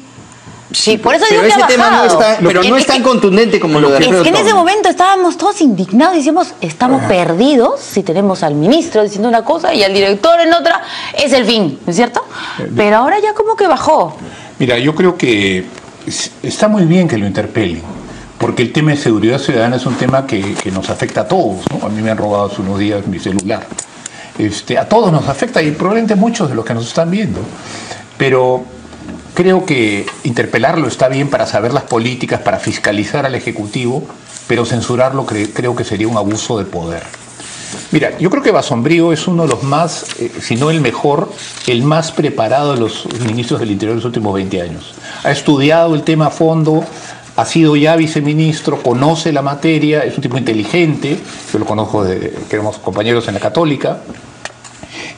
Sí, por eso pero digo que ese tema no está, pero no es tan contundente como lo de Alfredo Es que en Torne. ese momento estábamos todos indignados, decíamos, estamos perdidos si tenemos al ministro diciendo una cosa y al director en otra, es el fin, ¿no es cierto? Pero ahora ya como que bajó. Mira, yo creo que está muy bien que lo interpelen, porque el tema de seguridad ciudadana es un tema que nos afecta a todos, ¿no? A mí me han robado hace unos días mi celular. A todos nos afecta y probablemente muchos de los que nos están viendo. Pero creo que interpelarlo está bien para saber las políticas, para fiscalizar al Ejecutivo, pero censurarlo creo que sería un abuso de poder. Mira, yo creo que Basombrío es uno de los más, si no el mejor, el más preparado de los ministros del Interior de los últimos 20 años. Ha estudiado el tema a fondo, ha sido ya viceministro, conoce la materia, es un tipo inteligente, yo lo conozco que éramos compañeros en la Católica,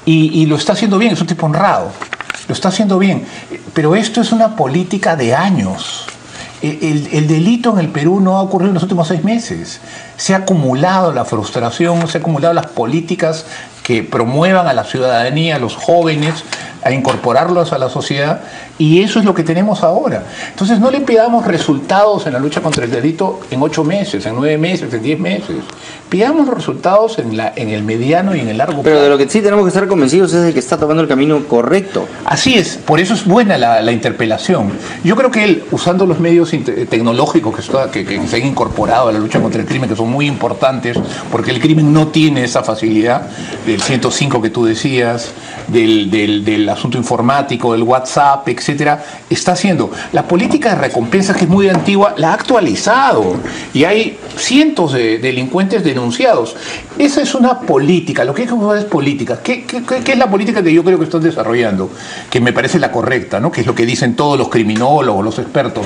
y lo está haciendo bien, es un tipo honrado. Lo está haciendo bien, pero esto es una política de años. El delito en el Perú no ha ocurrido en los últimos 6 meses. Se ha acumulado la frustración, se han acumulado las políticas que promuevan a la ciudadanía, a los jóvenes, a incorporarlos a la sociedad, y eso es lo que tenemos ahora. Entonces no le pidamos resultados en la lucha contra el delito en 8 meses, en 9 meses, en 10 meses. Pidamos los resultados en el mediano y en el largo plazo. Pero de lo que sí tenemos que estar convencidos es de que está tomando el camino correcto. Así es, por eso es buena la interpelación. Yo creo que él, usando los medios tecnológicos que se han incorporado a la lucha contra el crimen, que son muy importantes, porque el crimen no tiene esa facilidad del 105 que tú decías, del asunto informático, del WhatsApp, etcétera, está haciendo. La política de recompensas, que es muy antigua, la ha actualizado y hay cientos de delincuentes denunciados. Esa es una política, lo que hay que usar es política. ¿Qué es la política que yo creo que están desarrollando? Que me parece la correcta, ¿no? Que es lo que dicen todos los criminólogos, los expertos.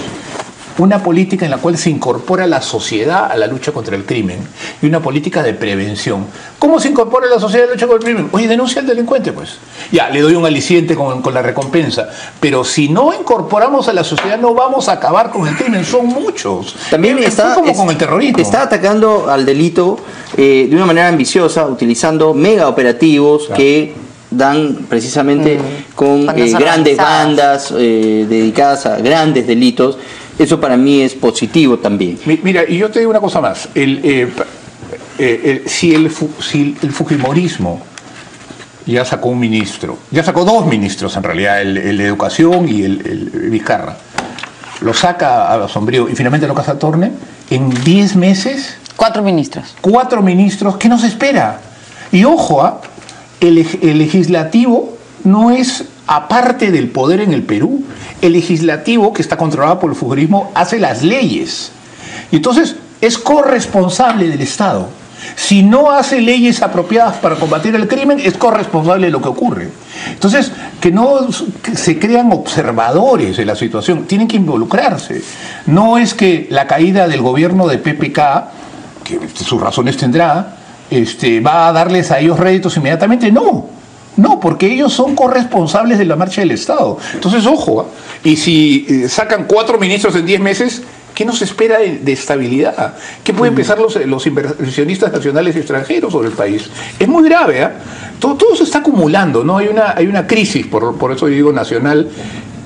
Una política en la cual se incorpora la sociedad a la lucha contra el crimen y una política de prevención. ¿Cómo se incorpora la sociedad a la lucha contra el crimen? Oye, denuncia al delincuente, pues. Ya, le doy un aliciente con la recompensa. Pero si no incorporamos a la sociedad, no vamos a acabar con el crimen. Son muchos. También con el terrorismo. Está atacando al delito de una manera ambiciosa, utilizando mega operativos que dan precisamente con grandes bandas dedicadas a grandes delitos. Eso para mí es positivo también. Mira, y yo te digo una cosa más. Si el fujimorismo ya sacó un ministro, ya sacó 2 ministros en realidad, el de Educación y el Vizcarra, lo saca a Basombrío y finalmente lo casa a Torne, en 10 meses... 4 ministros. 4 ministros, ¿qué nos espera? Y ojo, el legislativo no es... Aparte del poder en el Perú, el legislativo, que está controlado por el fujimorismo, hace las leyes. Y entonces es corresponsable del Estado. Si no hace leyes apropiadas para combatir el crimen, es corresponsable de lo que ocurre. Entonces, que no se crean observadores de la situación, tienen que involucrarse. No es que la caída del gobierno de PPK que sus razones tendrá, va a darles a ellos réditos inmediatamente. No, porque ellos son corresponsables de la marcha del Estado. Entonces, ojo, y si sacan 4 ministros en 10 meses, ¿qué nos espera de estabilidad? ¿Qué pueden pensar los inversionistas nacionales y extranjeros sobre el país? Es muy grave, ¿eh? Todo se está acumulando, ¿no? Hay una crisis, por eso yo digo nacional,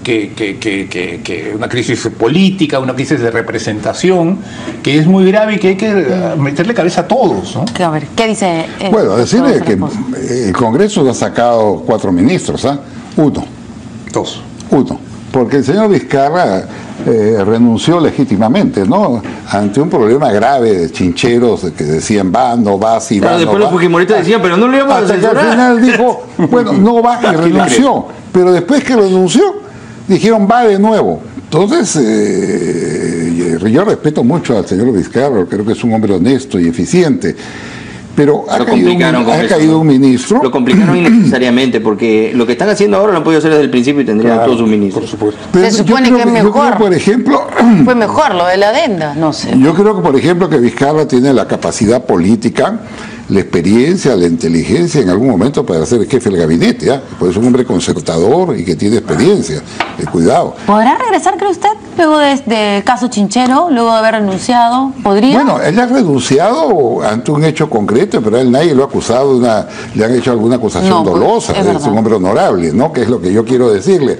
que una crisis política, una crisis de representación, que es muy grave y que hay que meterle cabeza a todos, ¿no? A ver, ¿qué dice? Bueno, decirle que el Congreso ha sacado 4 ministros, ¿ah? 1. 2. 1. Porque el señor Vizcarra renunció legítimamente, ¿no? Ante un problema grave de chincheros que decían va, no va, si va, no va. Después los fujimoristas decían, pero no le íbamos a hasta que al censurar. final dijo, bueno, no va, y renunció. Pero después que renunció, dijeron va de nuevo. Entonces, yo respeto mucho al señor Vizcarra, creo que es un hombre honesto y eficiente. Pero ha caído un ministro. Lo complicaron innecesariamente, porque lo que están haciendo ahora lo han podido hacer desde el principio y tendrían todos sus ministros. Por supuesto. Se supone que es mejor. Por ejemplo, fue mejor lo de la adenda, no sé. Yo creo que, por ejemplo, que Vizcarra tiene la capacidad política, la experiencia, la inteligencia en algún momento para ser jefe del gabinete, ¿eh? Pues es un hombre concertador y que tiene experiencia. Cuidado. ¿Podrá regresar, cree usted, luego de caso Chinchero, luego de haber renunciado? ¿Podría? Bueno, él ha renunciado ante un hecho concreto, pero a él nadie lo ha acusado, le han hecho alguna acusación dolosa. Es un hombre honorable, ¿no? Que es lo que yo quiero decirle.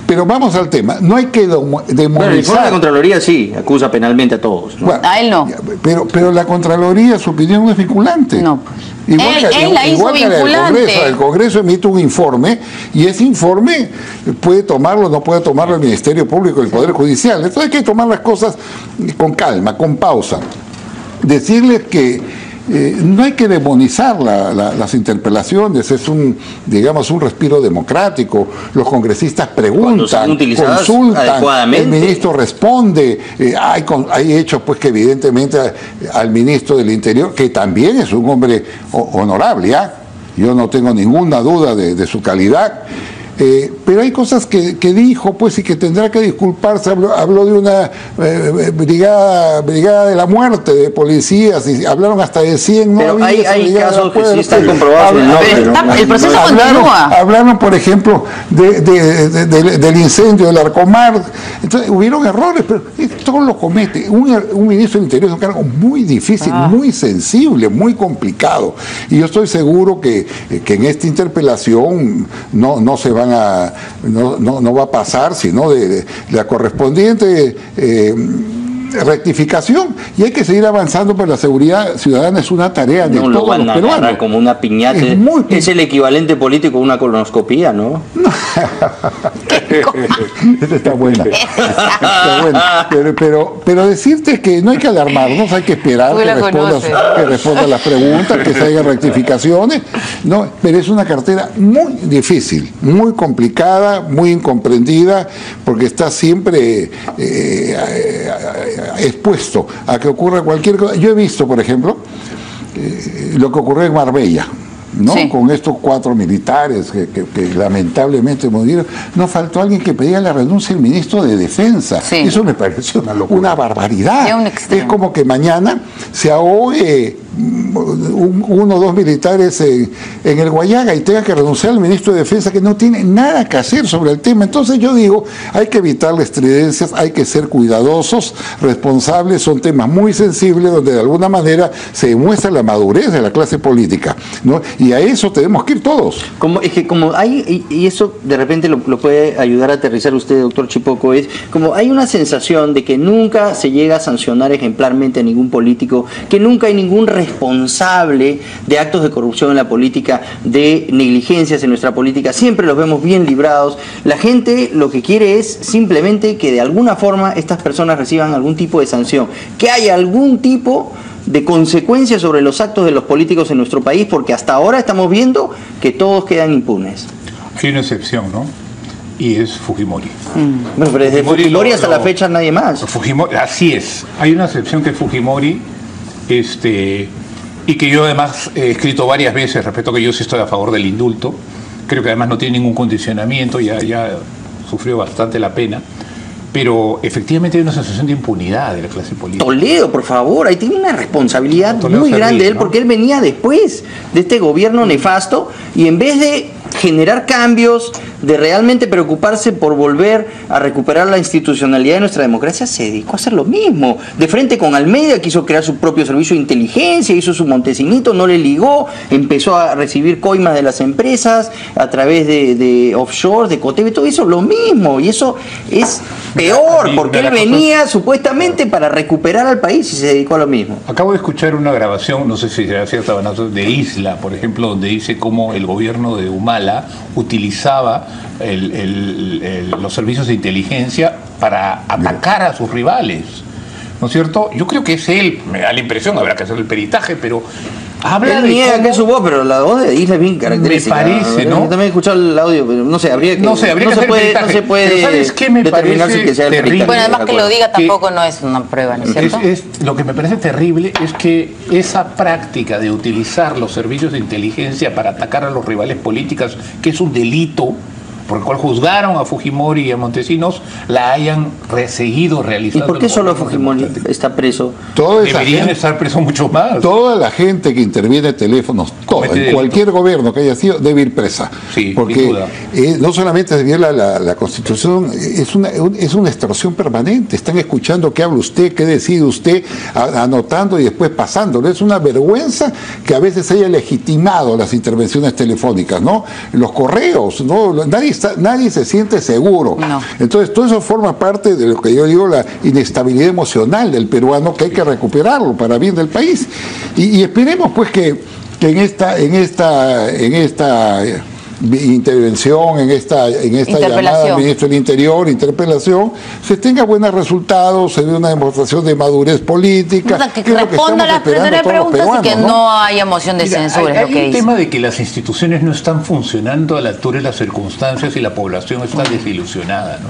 Pero vamos al tema, no hay que demonizar. Bueno, el informe de la Contraloría sí, acusa penalmente a todos, ¿no? Bueno, a él no. Pero la Contraloría, su opinión no es vinculante. No. Él la hizo vinculante. El Congreso emite un informe y ese informe puede tomarlo o no puede tomarlo el Ministerio Público, el Poder Judicial. Entonces hay que tomar las cosas con calma, con pausa. Decirles que no hay que demonizar las interpelaciones, es un respiro democrático. Los congresistas preguntan, consultan, el ministro responde. Hay hechos pues que evidentemente al ministro del Interior, que también es un hombre honorable, ¿ya? Yo no tengo ninguna duda de su calidad. Pero hay cosas que dijo pues y que tendrá que disculparse. Habló de una brigada de la muerte de policías y hablaron hasta de 100. Pero hay casos que sí están comprobados. El proceso continúa. Hablaron, por ejemplo, del incendio del Arcomar. Entonces hubieron errores, pero todo lo comete. Un ministro del Interior es un cargo muy difícil, muy sensible, muy complicado. Y yo estoy seguro que en esta interpelación no se van no va a pasar, sino de la correspondiente rectificación, y hay que seguir avanzando, pero la seguridad ciudadana es una tarea de todos los peruanos. Como una piñata, es el equivalente político a una colonoscopía, ¿no? Esta está buena. Pero decirte que no hay que alarmarnos, hay que esperar que respondan las preguntas, que se hagan rectificaciones, no, pero es una cartera muy difícil, muy complicada, muy incomprendida, porque está siempre expuesto a que ocurra cualquier cosa. Yo he visto, por ejemplo, lo que ocurrió en Marbella, ¿no? Sí. Con estos 4 militares que lamentablemente murieron. No faltó alguien que pedía la renuncia del ministro de Defensa. Sí. Eso me pareció una barbaridad. Es como que mañana se ahogue 1 o 2 militares en el Guayaga y tenga que renunciar al ministro de Defensa, que no tiene nada que hacer sobre el tema. Entonces yo digo, hay que evitar las estridencias, hay que ser cuidadosos, responsables. Son temas muy sensibles donde de alguna manera se demuestra la madurez de la clase política, ¿no? Y a eso tenemos que ir todos. Y eso de repente lo puede ayudar a aterrizar usted, doctor Chipoco, es como hay una sensación de que nunca se llega a sancionar ejemplarmente a ningún político, que nunca hay ningún responsable de actos de corrupción en la política, de negligencias en nuestra política, siempre los vemos bien librados. La gente lo que quiere es simplemente que de alguna forma estas personas reciban algún tipo de sanción, que haya algún tipo de consecuencias sobre los actos de los políticos en nuestro país, porque hasta ahora estamos viendo que todos quedan impunes. Hay una excepción, ¿no? Y es Fujimori. Bueno, pero desde Fujimori hasta la fecha nadie más. Fujimori, así es. Hay una excepción que es Fujimori, y que yo además he escrito varias veces respecto a que yo sí estoy a favor del indulto. Creo que además no tiene ningún condicionamiento, ya sufrió bastante la pena. pero efectivamente hay una sensación de impunidad de la clase política. Toledo, por favor, ahí tiene una responsabilidad muy grande él, porque él venía después de este gobierno nefasto y en vez de generar cambios, de realmente preocuparse por volver a recuperar la institucionalidad de nuestra democracia, se dedicó a hacer lo mismo. De frente con Almeida quiso crear su propio servicio de inteligencia, hizo su Montesinito, no le ligó, empezó a recibir coimas de las empresas a través de offshore, de Coteve, todo eso lo mismo, y eso es peor, porque él venía supuestamente para recuperar al país y se dedicó a lo mismo. Acabo de escuchar una grabación, no sé si será cierta o no, de Isla, por ejemplo, donde dice cómo el gobierno de Humala utilizaba los servicios de inteligencia para atacar a sus rivales, ¿no es cierto? Yo creo que es él, me da la impresión, habrá que hacer el peritaje, pero habla él niega que es su voz, pero la voz de Isla es bien característica. Me parece, ¿no? Yo también he escuchado el audio, pero no sé, habría que no se puede ¿sabes qué me determinar parece si que sea terrible? Bueno, además que lo diga tampoco no es una prueba, ¿no es cierto? Lo que me parece terrible es que esa práctica de utilizar los servicios de inteligencia para atacar a los rivales políticos, que es un delito por el cual juzgaron a Fujimori y a Montesinos, la hayan seguido realizando. ¿Y por qué solo Fujimori está preso? Deberían estar presos mucho más. Toda la gente que interviene en teléfonos, en cualquier gobierno que haya sido, debe ir presa. Sí, porque no solamente se viola la Constitución, es una extorsión permanente. Están escuchando qué habla usted, qué decide usted, anotando y después pasándolo. Es una vergüenza que a veces haya legitimado las intervenciones telefónicas, ¿no? Los correos, ¿no? Nadie se siente seguro. No. Entonces, todo eso forma parte de lo que yo digo, la inestabilidad emocional del peruano, que hay que recuperarlo para bien del país. Y esperemos, pues, que en esta intervención, en esta llamada al ministro del Interior, interpelación, se tenga buenos resultados, se dé una demostración de madurez política. O sea, que responda a las preguntas y que no haya moción de censura. Hay un tema de que las instituciones no están funcionando a la altura de las circunstancias y la población está desilusionada, ¿no?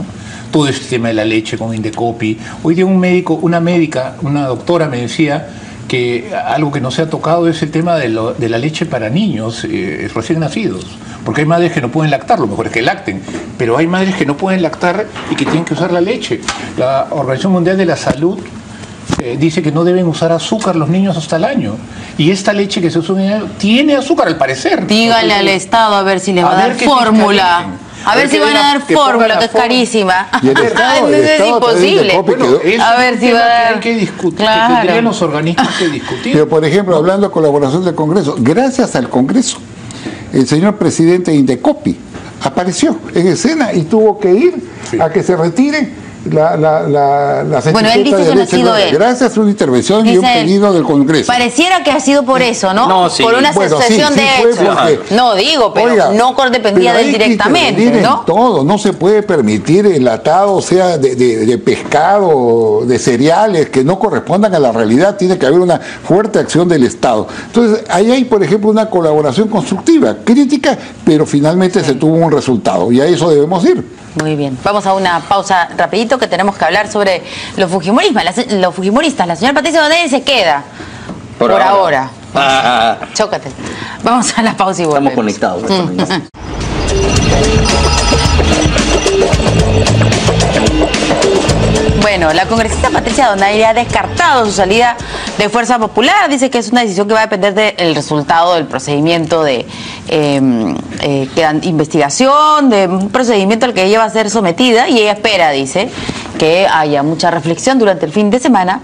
Todo este tema de la leche con Indecopi. Hoy día una doctora me decía que algo que no se ha tocado es el tema de la leche para niños recién nacidos, porque hay madres que no pueden lactar, lo mejor es que lacten, pero hay madres que no pueden lactar y que tienen que usar la leche. La Organización Mundial de la Salud dice que no deben usar azúcar los niños hasta el año, y esta leche que se usa tiene azúcar al parecer. Dígale al Estado a ver si les va a dar fórmula. A ver si van a dar fórmula, que es carísima. Y el Estado, es imposible. A ver si va a dar. Hay que discutir, claro. Que tendrían los organismos que discutir. Pero, por ejemplo, hablando de colaboración del Congreso, gracias al Congreso, el señor presidente de Indecopi apareció en escena y tuvo que ir a que se retire las bueno, él dice que no ha sido él. Gracias a una intervención dice y un pedido del Congreso. Pareciera que ha sido por eso, ¿no? No, sí. Por una sucesión de hechos. No digo, pero oiga, no dependía de él directamente, ¿no? Todo, no se puede permitir enlatado, sea de pescado, de cereales, que no correspondan a la realidad. Tiene que haber una fuerte acción del Estado. Entonces, ahí hay, por ejemplo, una colaboración constructiva, crítica, pero finalmente se tuvo un resultado, y a eso debemos ir. Muy bien, vamos a una pausa rapidito que tenemos que hablar sobre los fujimoristas. La señora Patricia Donaire se queda por ahora. Chócate. Vamos a la pausa y volvemos. Estamos conectados. Bueno, la congresista Patricia Donaire ha descartado su salida de Fuerza Popular. Dice que es una decisión que va a depender del resultado del procedimiento de investigación, de un procedimiento al que ella va a ser sometida, y ella espera, dice, que haya mucha reflexión durante el fin de semana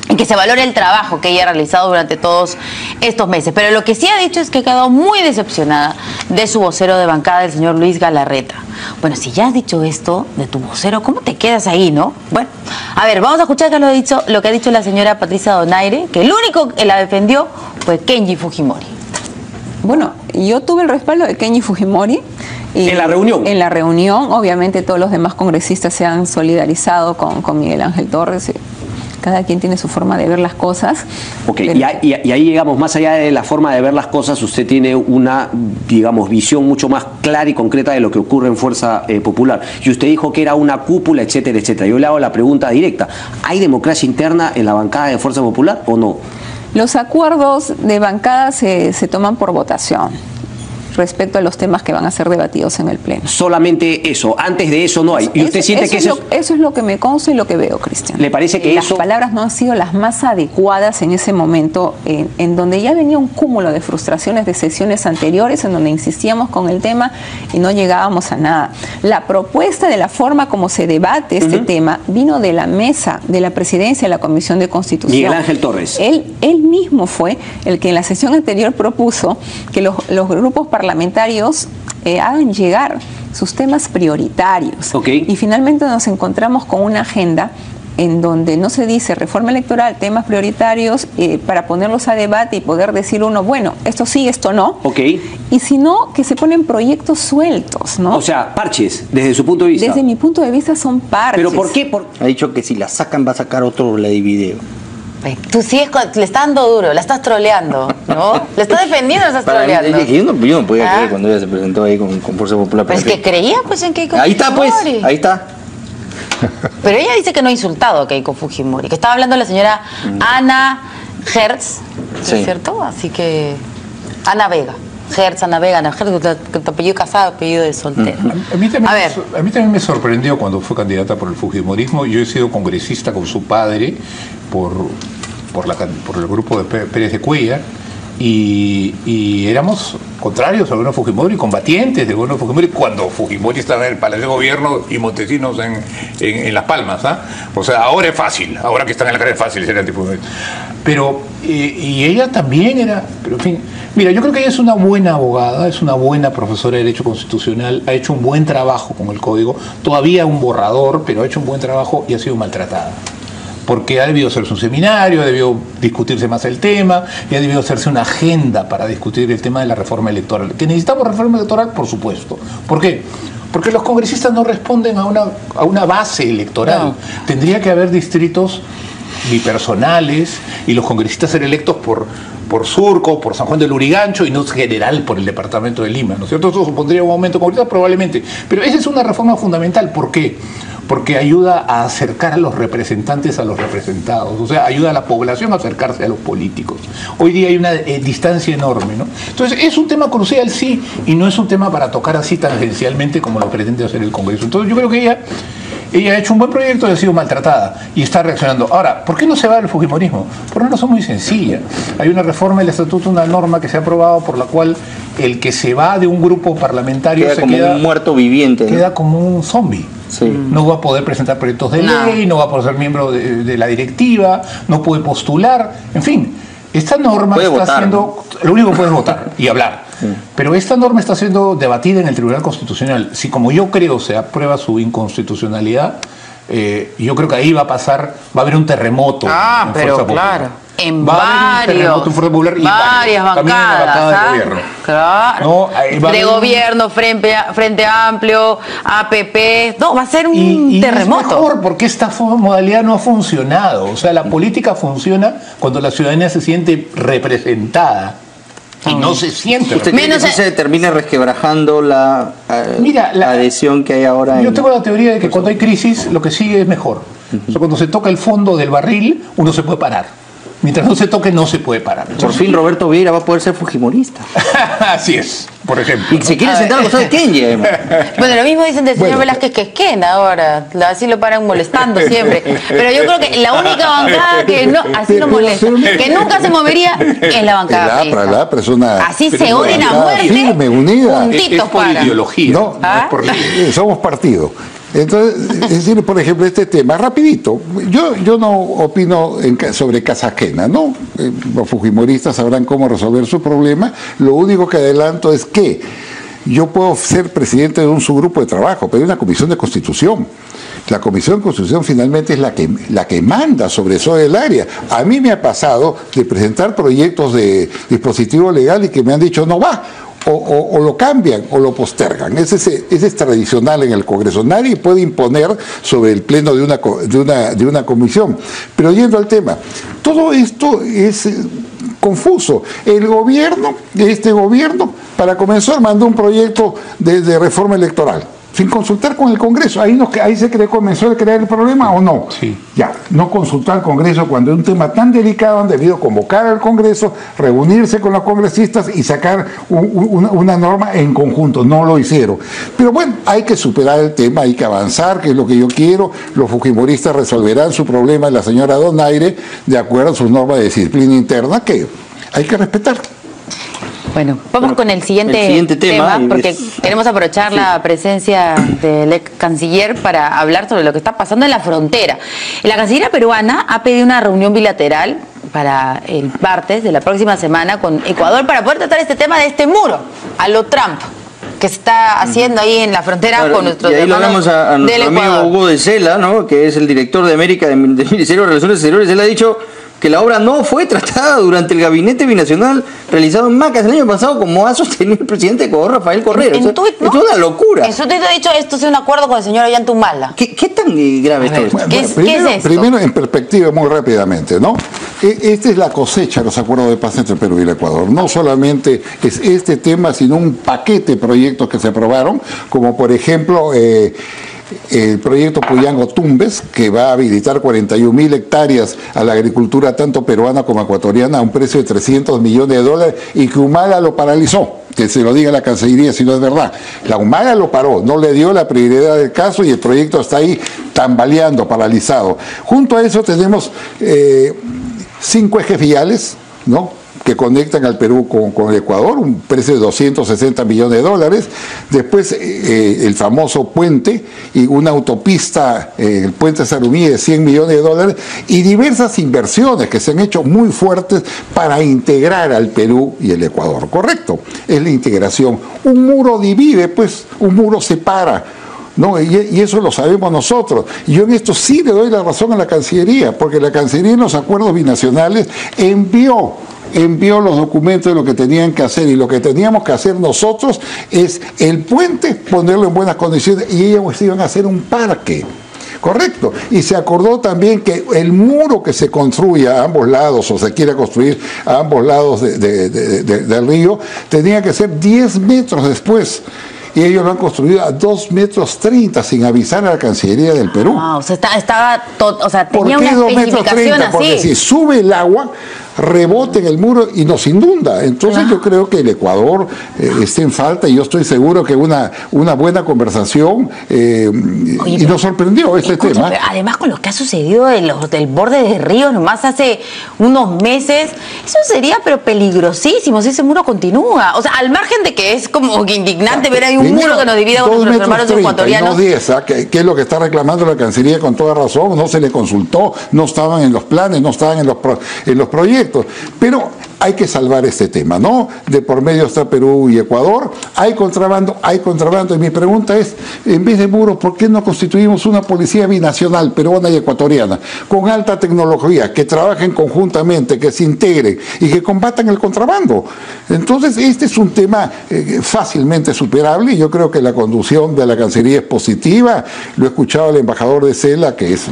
y que se valore el trabajo que ella ha realizado durante todos estos meses. Pero lo que sí ha dicho es que ha quedado muy decepcionada de su vocero de bancada, el señor Luis Galarreta. Bueno, si ya has dicho esto de tu vocero, ¿cómo te quedas ahí, no? Bueno, a ver, vamos a escuchar lo que ha dicho la señora Patricia Donaire, que el único que la defendió fue Kenji Fujimori. Bueno, yo tuve el respaldo de Kenji Fujimori. Y ¿en la reunión? En la reunión, obviamente todos los demás congresistas se han solidarizado con Miguel Ángel Torres. Cada quien tiene su forma de ver las cosas. Ok, y ahí llegamos, más allá de la forma de ver las cosas, usted tiene una, digamos, visión mucho más clara y concreta de lo que ocurre en Fuerza Popular. Y usted dijo que era una cúpula, etcétera, etcétera. Yo le hago la pregunta directa. ¿Hay democracia interna en la bancada de Fuerza Popular o no? Los acuerdos de bancada se toman por votación. respecto a los temas que van a ser debatidos en el Pleno. Solamente eso, antes de eso no hay. ¿Y usted siente que eso es lo que me consta y lo que veo, Cristian? ¿Le parece que las palabras no han sido las más adecuadas en ese momento, en donde ya venía un cúmulo de frustraciones de sesiones anteriores, en donde insistíamos con el tema y no llegábamos a nada? La propuesta de la forma como se debate este tema vino de la mesa de la presidencia de la Comisión de Constitución. Miguel Ángel Torres. Él mismo fue el que en la sesión anterior propuso que los grupos parlamentarios hagan llegar sus temas prioritarios. Y finalmente nos encontramos con una agenda en donde no se dice reforma electoral, temas prioritarios, para ponerlos a debate y poder decir uno, bueno, esto sí, esto no. Y si no, que se ponen proyectos sueltos, ¿no? O sea, parches, desde su punto de vista. Desde mi punto de vista son parches. ¿Pero por qué? Ha dicho que si la sacan va a sacar otro ley video. Tú sigues, le estás dando duro, la estás troleando, ¿no? Le estás defendiendo, la estás troleando. Yo no podía creer cuando ella se presentó ahí con Fuerza Popular. Pues que creía pues en Keiko Fujimori. Ahí está pues, ahí está. Pero ella dice que no ha insultado a Keiko Fujimori, que estaba hablando la señora Ana Hertz, ¿no es cierto? Así que Ana Vega. Ana Hertz, tu apellido casado, apellido de soltero. A mí también me sorprendió cuando fue candidata por el Fujimorismo. Yo he sido congresista con su padre por el grupo de Pérez de Cuellar y éramos contrarios al gobierno Fujimori, combatientes del gobierno Fujimori cuando Fujimori estaba en el Palacio de Gobierno y Montesinos en Las Palmas. O sea, ahora es fácil, ahora que están en la cara es fácil ser antifujimorista. Pero, y ella también era, pero en fin, mira, yo creo que ella es una buena abogada, es una buena profesora de Derecho Constitucional, ha hecho un buen trabajo con el Código, todavía un borrador, pero ha hecho un buen trabajo y ha sido maltratada. Porque ha debido hacerse un seminario, ha debido discutirse más el tema, y ha debido hacerse una agenda para discutir el tema de la reforma electoral. ¿Que necesitamos reforma electoral? Por supuesto. ¿Por qué? Porque los congresistas no responden a una base electoral. No. Tendría que haber distritos bipersonales y los congresistas ser electos por Surco, por San Juan del Lurigancho y no general por el departamento de Lima, ¿no es cierto? Eso supondría un aumento congresista probablemente. Pero esa es una reforma fundamental. ¿Por qué? Porque ayuda a acercar a los representantes a los representados, o sea, ayuda a la población a acercarse a los políticos. Hoy día hay una distancia enorme, ¿no? Entonces, es un tema crucial, sí, y no es un tema para tocar así tangencialmente como lo pretende hacer el Congreso. Entonces, yo creo que ella ha hecho un buen proyecto y ha sido maltratada y está reaccionando. Ahora, ¿por qué no se va del Fujimorismo? Por una razón muy sencilla. Hay una reforma del estatuto, una norma que se ha aprobado por la cual el que se va de un grupo parlamentario queda un muerto viviente, ¿no? Queda como un zombie. Sí. No va a poder presentar proyectos de ley, no va a poder ser miembro de la directiva, no puede postular, en fin. Esta norma está haciendo, lo único que puede es votar y hablar. Pero esta norma está siendo debatida en el Tribunal Constitucional. Si, como yo creo, se aprueba su inconstitucionalidad, yo creo que ahí va a haber un terremoto. En pero Fuerza claro. Popular. En varias bancadas, de gobierno. Claro. No, de gobierno, Frente Amplio, APP. No, va a ser un terremoto. Es mejor porque esta modalidad no ha funcionado. O sea, la política funciona cuando la ciudadanía se siente representada. Y no se siente. ¿Usted cree que eso se termina resquebrajando la adhesión que hay ahora? Yo tengo la teoría de que cuando hay crisis, lo que sigue es mejor. O sea, cuando se toca el fondo del barril, uno se puede parar. Mientras no se toque, no se puede parar. Por fin Roberto Vieira va a poder ser fujimorista. Así es, por ejemplo. Y se quiere sentar al costado de Kenji. Bueno, lo mismo dicen del señor Velázquez Quezquén ahora. Así lo paran molestando siempre. Pero yo creo que la única bancada que no, así lo molesta, que nunca se movería, es la bancada. El APRA es una... Así se odian a muerte. Firme, unida. Es por ideología. No, es por... somos partido. Entonces, es decir, por ejemplo, este tema, rapidito, yo no opino sobre casa ajena, ¿no? Los fujimoristas sabrán cómo resolver su problema. Lo único que adelanto es que yo puedo ser presidente de un subgrupo de trabajo, pero hay una comisión de constitución. La comisión de constitución finalmente es la que manda sobre eso del área. A mí me ha pasado de presentar proyectos de dispositivo legal y que me han dicho no va. O lo cambian o lo postergan. Ese es tradicional en el Congreso. Nadie puede imponer sobre el pleno de una comisión. Pero yendo al tema, todo esto es confuso. Este gobierno, para comenzar, mandó un proyecto de reforma electoral. sin consultar con el Congreso. Ahí comenzó a crear el problema, ¿o no? Sí. Ya, no consultar al Congreso cuando es un tema tan delicado, han debido convocar al Congreso, reunirse con los congresistas y sacar una norma en conjunto. No lo hicieron. Pero bueno, hay que superar el tema, hay que avanzar, que es lo que yo quiero. Los fujimoristas resolverán su problema de la señora Donaire de acuerdo a sus normas de disciplina interna, que hay que respetar. Bueno, vamos con el siguiente tema, porque queremos aprovechar la presencia del ex canciller para hablar sobre lo que está pasando en la frontera. La Cancillería peruana ha pedido una reunión bilateral para el martes de la próxima semana con Ecuador para poder tratar este tema de este muro a lo Trump que se está haciendo ahí en la frontera con nuestros hermanos. Y ahí lo vemos a nuestro amigo Hugo de Sela, ¿no?, que es el director de América del Ministerio de Relaciones Exteriores. Él ha dicho que la obra no fue tratada durante el gabinete binacional realizado en Macas el año pasado, como ha sostenido el presidente de Ecuador, Rafael Correa. Es una locura. En su tuit ha dicho esto es un acuerdo con el señor Ollantumala. ¿Qué tan grave es esto? ¿Qué es esto? Primero, en perspectiva, muy rápidamente, ¿no? Esta es la cosecha de los acuerdos de paz entre Perú y el Ecuador. No solamente es este tema, sino un paquete de proyectos que se aprobaron, como por ejemplo el proyecto Puyango-Tumbes, que va a habilitar 41.000 hectáreas a la agricultura tanto peruana como ecuatoriana a un precio de $300 millones, y que Humala lo paralizó. Que se lo diga la Cancillería si no es verdad. La Humala lo paró, no le dio la prioridad del caso y el proyecto está ahí tambaleando, paralizado. Junto a eso tenemos 5 ejes viales, ¿no?, que conectan al Perú con el Ecuador, un precio de $260 millones. Después el famoso puente y una autopista, el puente Sarumí, de $100 millones, y diversas inversiones que se han hecho muy fuertes para integrar al Perú y el Ecuador. Correcto, es la integración. Un muro divide, pues, un muro separa, ¿no? Y eso lo sabemos nosotros. Y yo en esto sí le doy la razón a la Cancillería, porque la Cancillería en los acuerdos binacionales envió los documentos de lo que tenían que hacer, y lo que teníamos que hacer nosotros es el puente, ponerlo en buenas condiciones, y ellos iban a hacer un parque. Correcto. Y se acordó también que el muro que se construya a ambos lados, o se quiera construir a ambos lados del río, tenía que ser 10 metros después. Y ellos lo han construido a 2,30 metros sin avisar a la Cancillería del Perú. O sea, tenía una especificación así. Porque si sube el agua, rebota en el muro y nos inunda. Entonces yo creo que el Ecuador está en falta, y yo estoy seguro que una buena conversación y nos sorprendió este tema. Además, con lo que ha sucedido del borde del río nomás hace unos meses, eso sería pero peligrosísimo si ese muro continúa. O sea, al margen de que es como que indignante ver ahí un muro que nos divide con nuestros hermanos ecuatorianos. 10, que es lo que está reclamando la Cancillería con toda razón. No se le consultó, no estaban en los planes, no estaban en los proyectos. Pero hay que salvar este tema, ¿no? De por medio está Perú y Ecuador. Hay contrabando. Y mi pregunta es, en vez de muros, ¿por qué no constituimos una policía binacional, peruana y ecuatoriana, con alta tecnología, que trabajen conjuntamente, que se integren y que combatan el contrabando? Entonces, este es un tema fácilmente superable, y yo creo que la conducción de la Cancillería es positiva. Lo he escuchado al embajador de Sela, que es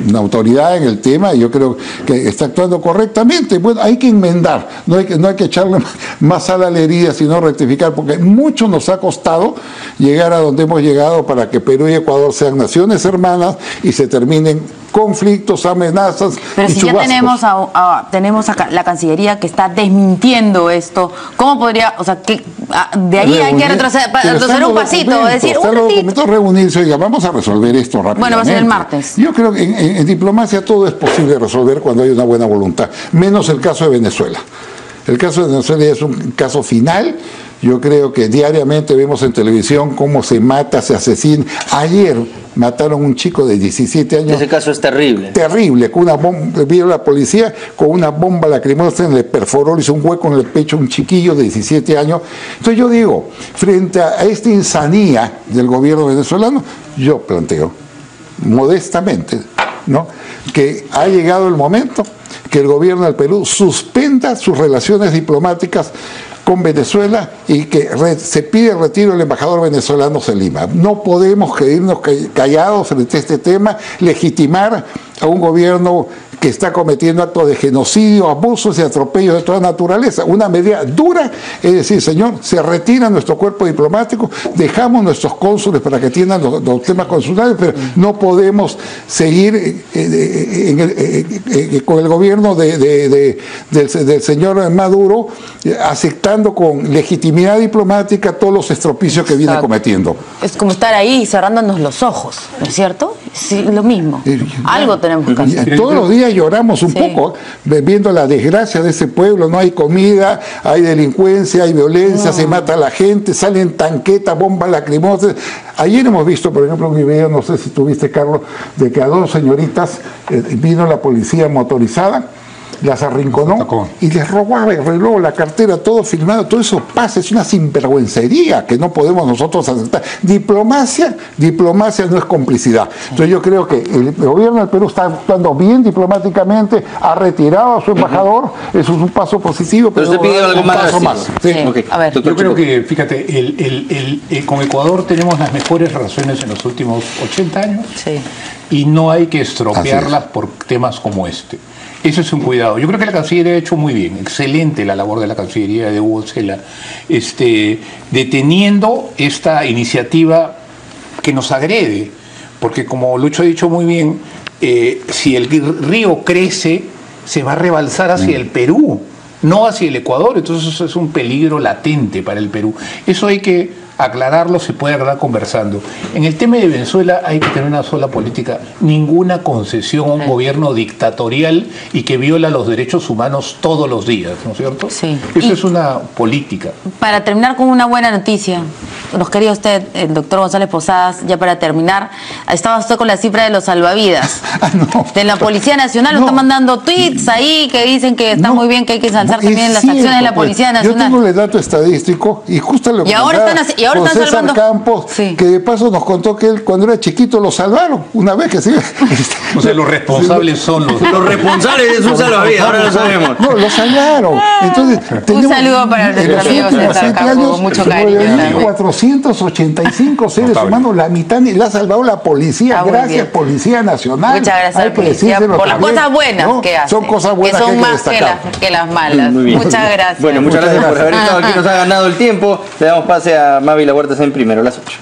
una autoridad en el tema, y yo creo que está actuando correctamente. Bueno, hay que enmendar, no hay que echarle más sal a la herida, sino rectificar, porque mucho nos ha costado llegar a donde hemos llegado para que Perú y Ecuador sean naciones hermanas y se terminen conflictos, amenazas. Pero si ya tenemos acá la Cancillería que está desmintiendo esto, ¿cómo podría, o sea, que de ahí hay que retroceder un pasito, decir un ratito? Reunirse, oiga, vamos a resolver esto rápidamente. Bueno, va a ser el martes. Yo creo que en diplomacia todo es posible resolver cuando hay una buena voluntad, menos el caso de Venezuela. El caso de Venezuela es un caso final. Yo creo que diariamente vemos en televisión cómo se mata, se asesina. Ayer mataron a un chico de 17 años. Ese caso es terrible. Terrible, con una bomba, vieron la policía con una bomba lacrimógena, le perforó, le hizo un hueco en el pecho a un chiquillo de 17 años. Entonces yo digo, frente a esta insanía del gobierno venezolano, yo planteo modestamente, ¿no?, que ha llegado el momento que el gobierno del Perú suspenda sus relaciones diplomáticas con Venezuela y que se pide el retiro del embajador venezolano en Lima. No podemos quedarnos callados frente a este tema, legitimar a un gobierno que está cometiendo actos de genocidio, abusos y atropellos de toda naturaleza. Una medida dura, es decir, señor, se retira nuestro cuerpo diplomático, dejamos nuestros cónsules para que atiendan los temas consulares, pero no podemos seguir con el gobierno del señor Maduro aceptando con legitimidad diplomática todos los estropicios que viene cometiendo. Es como estar ahí cerrándonos los ojos, ¿no es cierto? Sí, lo mismo. Algo tenemos que hacer. Todos los días lloramos un poco, viendo la desgracia de ese pueblo. No hay comida, hay delincuencia, hay violencia, se mata a la gente, salen tanquetas, bombas lacrimosas. Ayer hemos visto, por ejemplo, un video, no sé si tuviste, Carlos, de que a dos señoritas vino la policía motorizada, las arrinconó y les robaba el reloj, la cartera, todo filmado. Todo eso pasa, es una sinvergüencería que no podemos nosotros aceptar. Diplomacia no es complicidad. Entonces yo creo que el gobierno del Perú está actuando bien diplomáticamente, ha retirado a su embajador, eso es un paso positivo, pero usted pide algo un paso más. Sí. Okay. A ver, yo creo que, fíjate, con Ecuador tenemos las mejores relaciones en los últimos 80 años y no hay que estropearlas por temas como este. Eso es un cuidado. Yo creo que la Cancillería ha hecho muy bien, excelente la labor de la Cancillería de Hugo Cela, deteniendo esta iniciativa que nos agrede, porque como Lucho ha dicho muy bien, si el río crece, se va a rebalsar hacia el Perú, no hacia el Ecuador, entonces eso es un peligro latente para el Perú. Eso hay que aclararlo, se puede aclarar conversando. En el tema de Venezuela hay que tener una sola política, ninguna concesión a un gobierno dictatorial y que viola los derechos humanos todos los días, ¿no es cierto? Sí. Eso es una política. Para terminar con una buena noticia, nos quería usted, el doctor González Posadas, ya para terminar, estaba usted con la cifra de los salvavidas de la Policía Nacional, nos está mandando tweets ahí que dicen que está muy bien, que hay que ensalzar también las acciones de la Policía Nacional. Yo tengo el dato estadístico y justo lo que con César Campos, que de paso nos contó que él cuando era chiquito lo salvaron una vez que sí. O sea, los responsables son los responsables de un salvavidas, ahora lo sabemos. No, lo salvaron. Entonces, un saludo para nuestro amigo César Campos, con mucho cariño. 485 seres humanos, la mitad la ha salvado la policía. Gracias, Policía Nacional. Muchas gracias al policía por las cosas buenas que hace. Son cosas buenas que son más que las malas. Muchas gracias. Bueno, muchas gracias por haber estado aquí, nos ha ganado el tiempo. Le damos pase a Mavi La Huerta en primero, las 8.